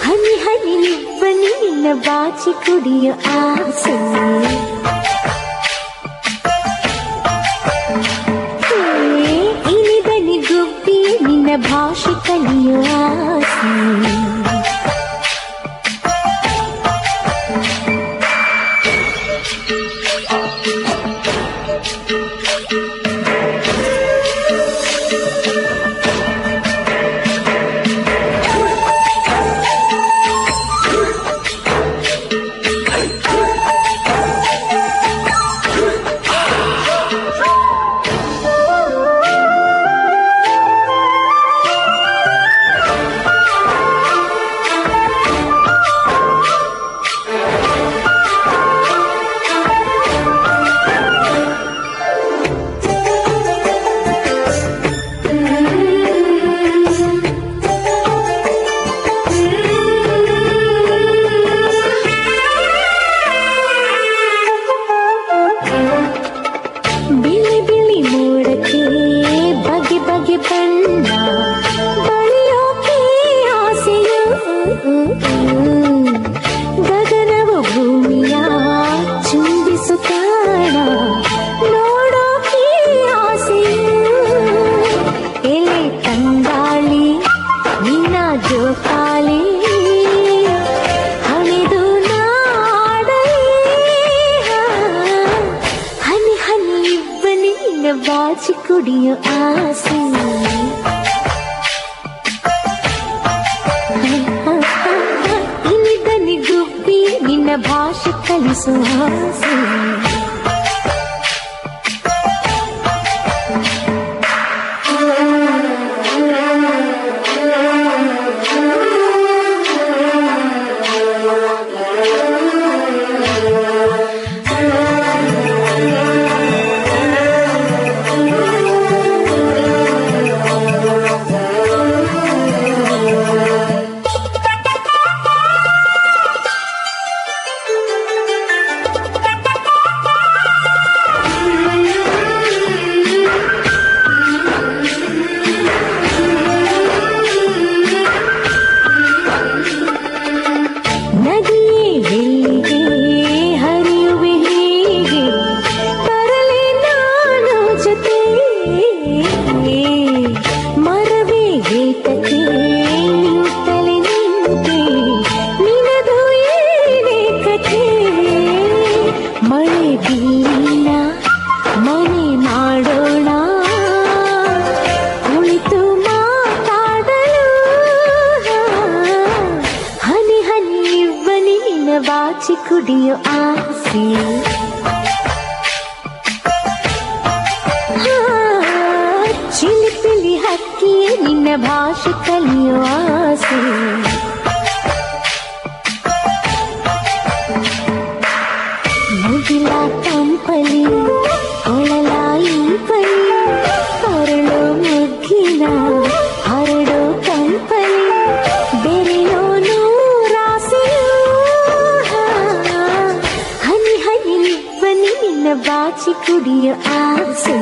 ಹನಿ ಹನಿ ನಿಬ್ಬನಿ ನಿನ್ನ ಬಾಚಿ ಕುಡಿಯೋ ಆಸೆ ಇಳಿದನಿ ಗುಬ್ಬಿ ನಿನ್ನ ಭಾಷೆ ಕಲಿಯೋ ಆಸೆ ಗಗನವು ಭೂಮಿಯ ಚುಂಬಿಸುತ್ತಾಣ ನೋಡೋಕೆ ಆಸೆಯು ಎಲೆ ತಂಗಾಳಿ ನಿನ್ನ ಜೋಕಾಲಿ ಹಣಿದು ನಾಡಲಿ ಹನಿ ಹನಿ ಬನ್ನಿ ನಿನ್ನ ಬಾಚಿ ಕುಡಿಯೋ ಆಸೆ ನಿನ್ನ ಭಾಷೆ ಕಲಿಸುವ ಆಸೆ ಬಾಚಿ ಕುಡಿಯೋ ಆಸೆ ಚಿಲಿಪಿಲಿ ಹಕ್ಕಿ ನಿನ್ನ ಭಾಷೆ ಕಲಿಯೋ ಆಸೆ ಮುಗಿಲ ತಂಪಲಿ ಒಳಲ ಇಂಪಲಿ ಹರಳೋ ಮುಗ್ಗಿನ ಹರಡೋ ಕಂಪಲಿ ಬೆರೆಯೋ ನೂರಾಸೆಯೋ ಹನಿ ಹನಿ ನಿಬ್ಬನಿ ನಿನ್ನ ಬಾಚಿ ಕುಡಿಯೋ ಆಸೆ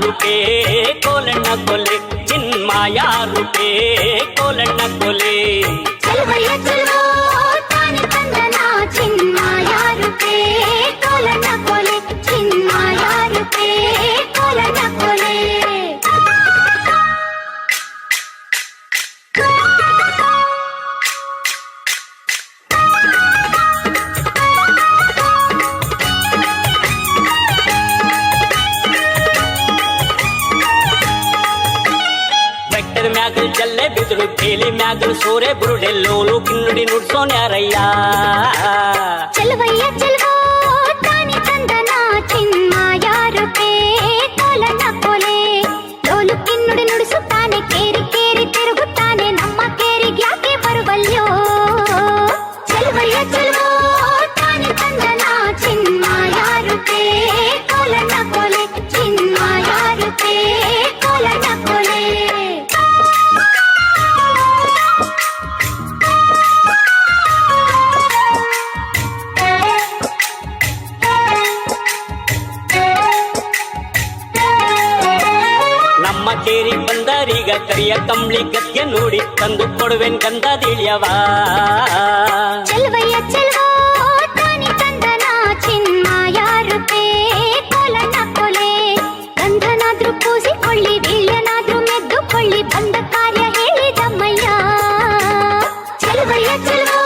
ರೂಪೇ ಕೋಲಣ್ಣ ಕೊಲೆ ಚಿನ್ಮಾಯ ರೂಪೇ ಕೋಲಣ್ಣ ಕೊಲೆ ಚಲುವಯ್ಯ ಚಲೋ ತಾನೆ ತಂದನ ಚಿನ್ಮಾಯ ರೂಪೇ ಕೋಲಣ್ಣ ಕೊಲೆ ಚಿನ್ಮಾಯ ರೂಪೇ ಕೋಲಣ್ಣ ಕೊಲೆ ಮ್ಯಾಗಲ್ ಜಲ್ಲೆ ಬಿದ್ರು ಬೇಲಿ ಮ್ಯಾಗಲ್ ಸೋರೆ ಬುರುಡೆ ಲೋಲು ಕಿನ್ನುಡಿ ನುಡ್ಸೋನ್ಯಾರಯ್ಯ ಚಲುವಯ್ಯ ಚಲೋ ತಾನೆ ತಂದನ ಚಿನ್ಮಾಯ ರೂಪೇ ಕೋಲಣ್ಣ ಕೊಲೆ ಲೋಲು ಕಿನ್ನುಡಿ ನುಡಿಸುತ್ತಾನೆ ಕೇರಿ ಕೇರಿ ತಿರುಗುತ್ತಾನೆ ನಮ್ಮ ಕೇರಿಗೆ ಯಾಕೆ ಬರುವಲ್ಯೋ ಚಲುವಯ್ಯ ಚಲೋ ತಾನೆ ತಂದನ ಚಿನ್ಮಾಯ ರೂಪೇ ಕೋಲಣ್ಣ ಕೊಲೆ ಚಿನ್ಮಾಯ ರೂಪೇ ಕೋಲಣ್ಣ ಕೊಲೆ ನಮ್ಮ ಕೇರಿ ಬಂದರೀಗ ಕರಿಯ ಕಂಬಳಿ ಗದ್ಗೆ ನೋಡಿ ತಂದು ಕೊಡುವೆನ್ ಗಂಧದಿಳಿಯವ ಚಲುವಯ್ಯ ಚಲೋ ತಾನೆ ತಂದನ ಚಿನ್ಮಾಯ ರೂಪೇ ಕೋಲಣ್ಣ ಕೊಲೆ ಗಂಧನಾದ್ರೂ ಪೂಸಿಕೊಳ್ಳಿ ವೀಳ್ಯನಾದ್ರೂ ಮೆದ್ದುಕೊಳ್ಳಿ ಬಂದ ಕಾರ್ಯ ಹೇಳಿದಮ್ಮಯ್ಯ ಚಲುವಯ್ಯ ಚಲೋ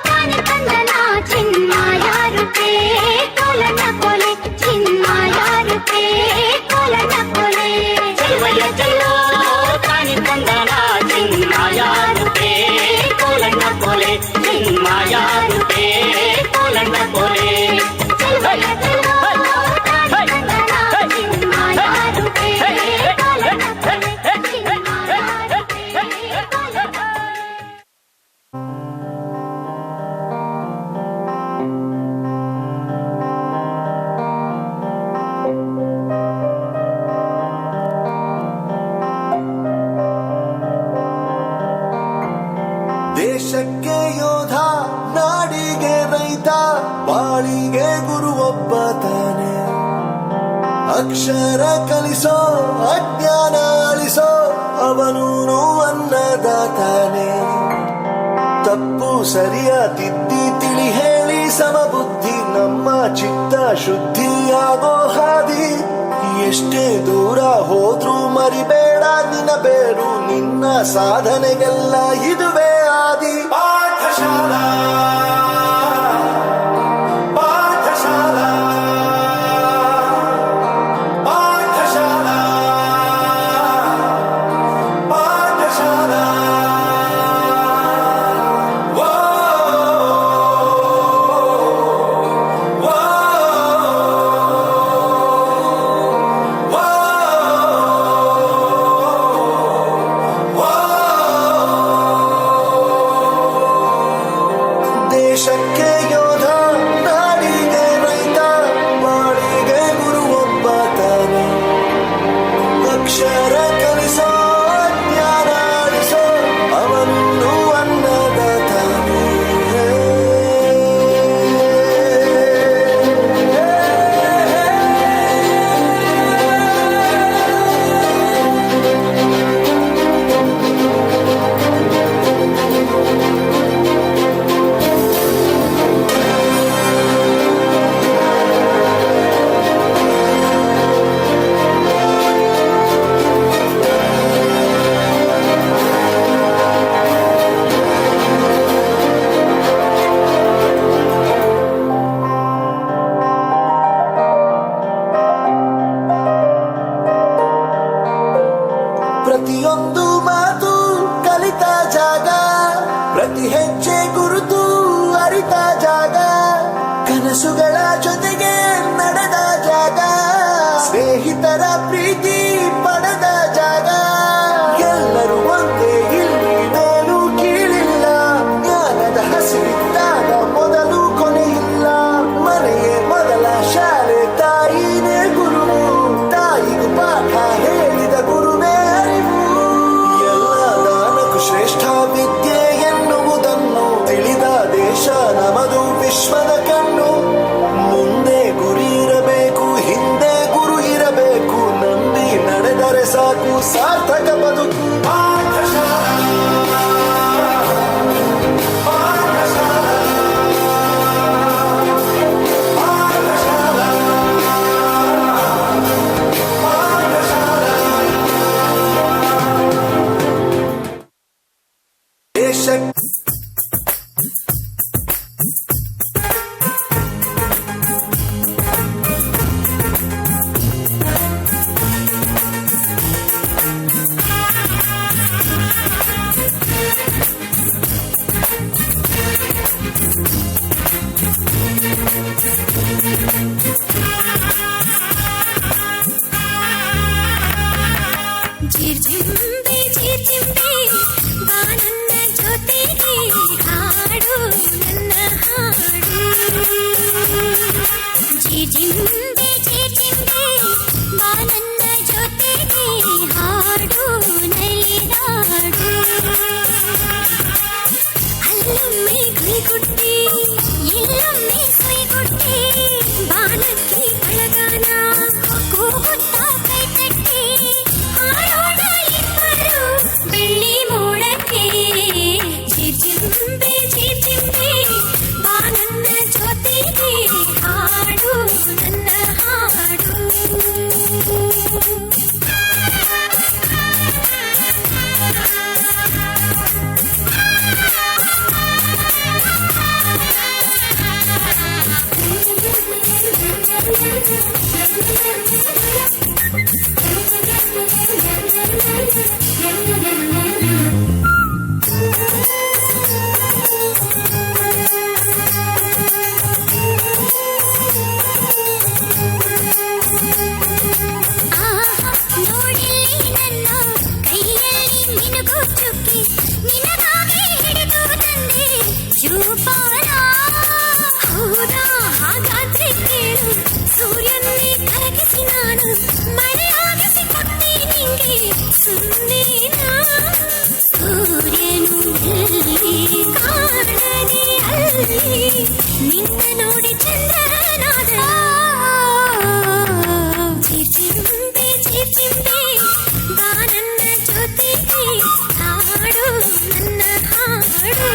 ತಾನೆ ತಂದನ ಚಿನ್ಮಾಯ ರೂಪೇ ಕೋಲಣ್ಣ ಕೊಲೆ ಚಿನ್ಮಾಯ ರೂಪೇ ಕೋಲಣ್ಣ ಕೊಲೆ ಚಲುವಯ್ಯ ಚಲೋ ತಾನಿ ತಂದನ ಚಿನ್ಮಾಯ ರೂಪೇ ಕೋಲಣ್ಣ ಕೊಲೆ ಚಿನ್ಮಾಯ ರೂಪೇ ಕೋಲಣ್ಣ ಕೊಲೆ ಚಲುವಯ್ಯ ಚಲೋ ತಾನೆ ತಂದನ ಚಿನ್ಮಾಯ ರೂಪೇ ಕೋಲಣ್ಣ ಕೊಲೆ ಚಿನ್ಮಾಯ ರೂಪೇ ಕೋಲಣ್ಣ ದೇಶಕ್ಕೆ ಯೋಧ ನಾಡಿಗೆ ರೈತ ಬಾಳಿಗೆ ಗುರು ಒಬ್ಬ ತಾನೆ ಅಕ್ಷರ ಕಲಿಸೋ ಅಜ್ಞಾನ ಅಳಿಸೋ ಅವನೂನು ಅನ್ನದಾತಾನೆ ತಪ್ಪು ಸರಿಯ ತಿದ್ದಿ ತಿಳಿ ಹೇಳಿ ಸಮಬುದ್ಧಿ ನಮ್ಮ ಚಿತ್ತ ಶುದ್ಧಿಯಾಗೋ ಹಾದಿ ಎಷ್ಟೇ ದೂರ ಹೋದ್ರೂ ಮರಿಬೇಡ ನಿನ್ನ ಬೇರು ನಿನ್ನ ಸಾಧನೆಗೆಲ್ಲ ಇದುವೇ ಆದಿ ಪಾಠಶಾಲಾ ಪಾಠಶಾಲಾ ಪಾಠಶಾಲಾ ಪಾಠಶಾಲಾ ವೋ ವೋ ದೇಶಕ್ಕೆ ಯೋಧ ನಾಡಿಗೆ ರೈತ ಬಾಳಿಗೆ ಗುರು ಒಬ್ಬ ತಾನೆ ಅಕ್ಷರ ಕಲಿಸೋ ಜ್ಞಾನ ಅಳಿಸೋ ಅವನು ಅನ್ನದಾತಾನೆ ಪ್ರತಿಯೊಂದು ಮಾತು ಕಲಿತ ಜಾಗ ಪ್ರತಿ ಹೆಜ್ಜೆ ಗುರುತು ಅರಿತ ಜಾಗ ಕನಸುಗಳ ಜೊತೆಗೆ ನಡೆದ ಜಾಗ ಸ್ನೇಹಿತರ ಪ್ರೀತಿ ಪಡೆದ ಜಾಗ ಎಲ್ಲರೂ ಒಂದೇ ಇಲ್ಲಿ ಮೇಲೂ ಕೀಳಿಲ್ಲ ಜ್ಞಾನದ ಹಸಿರಿದ್ದಾಗ ಮೊದಲು ಕೊನೆಯಿಲ್ಲ ಮನೆಯೇ ಮೊದಲ ಶಾಲೆ ತಾಯಿನೇ ಗುರು ತಾಯಿಗೂ ಪಾಠ ಹೇಳಿದ ಗುರುವೇ ಅರಿವು ಎಲ್ಲ ದಾನಕ್ಕೂ ಶ್ರೇಷ್ಠ ವಿದ್ಯೆ ಎನ್ನುವುದನ್ನು ತಿಳಿದ ದೇಶ ನಮದು ವಿಶ್ವದ ಕಣ್ಣು ಮುಂದೆ ಕೈಗುಟ್ಟಿ ಎಲ್ಲೊಮ್ಮೆ ಕೈಗುಟ್ಟಿ ಬಾನಕ್ಕೆ ಬಳಗಾನ ಕೂಗುತ್ತಾ ಕೈ ತಟ್ಟಿ ಹಾಡೋಣ ಇಬ್ಬರು ಬೆಳ್ಳಿ ಮೋಡಕ್ಕೆ ಜಿಜಿಂಬೆ ಜಿಜಿಂಬೆ ಬಾ ನನ್ನ ಜೊತೆಗೆ ಹಾಡು ನನ್ನ ಹಾಡು ಸೂರ್ಯನ್ನೇ ಕರಗಿಸಿ ನಾನು ಮಳೆಯಾಗಿಸಿ ಕೊಟ್ಟೆ ನಿಂಗೆ ಸುಮ್ಮನೇನಾ ಸೂರ್ಯನು ಎಲ್ಲಿ ಕಾಣದೆ ಅಲ್ಲಿ ನಿನ್ನ ನೋಡಿ ಚಂದ್ರನಾದ ಚಿಚಿಂಬೆ ಚಿಚಿಂಬೆ ಬಾ ನನ್ನ ಜೊತೆಗೆ ಹಾಡು ನನ್ನ ಹಾಡು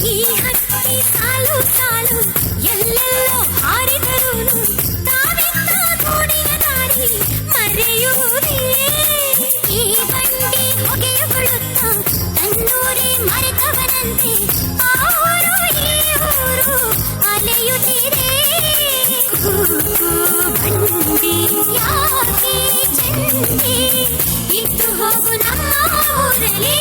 ಈ ಹಕ್ಕಿ ಸಾಲು ಸಾಲು ಎಲ್ಲೆಲ್ಲೋ ಹಾರಿದರೂನು ತಾವೆಂತ ಗೋಡೆಯ ದಾರಿ ಮರೆಯುವುದೇ ಈ ಬಂಡಿ ಹೊಗೆಯುಗೊಳ್ಳುತ್ತ ತನ್ನೂರೇ ಮರೆತವನಂತೆ ಆ ಊರು ಈ ಊರು ಅಲೆಯುತ್ತಿದೆ ಬಂಡಿ ಯಾಕೆ ಚಂಡಿ ಇಟ್ಟು ಹೋಗು ನಮ್ಮ ಊರಲ್ಲಿ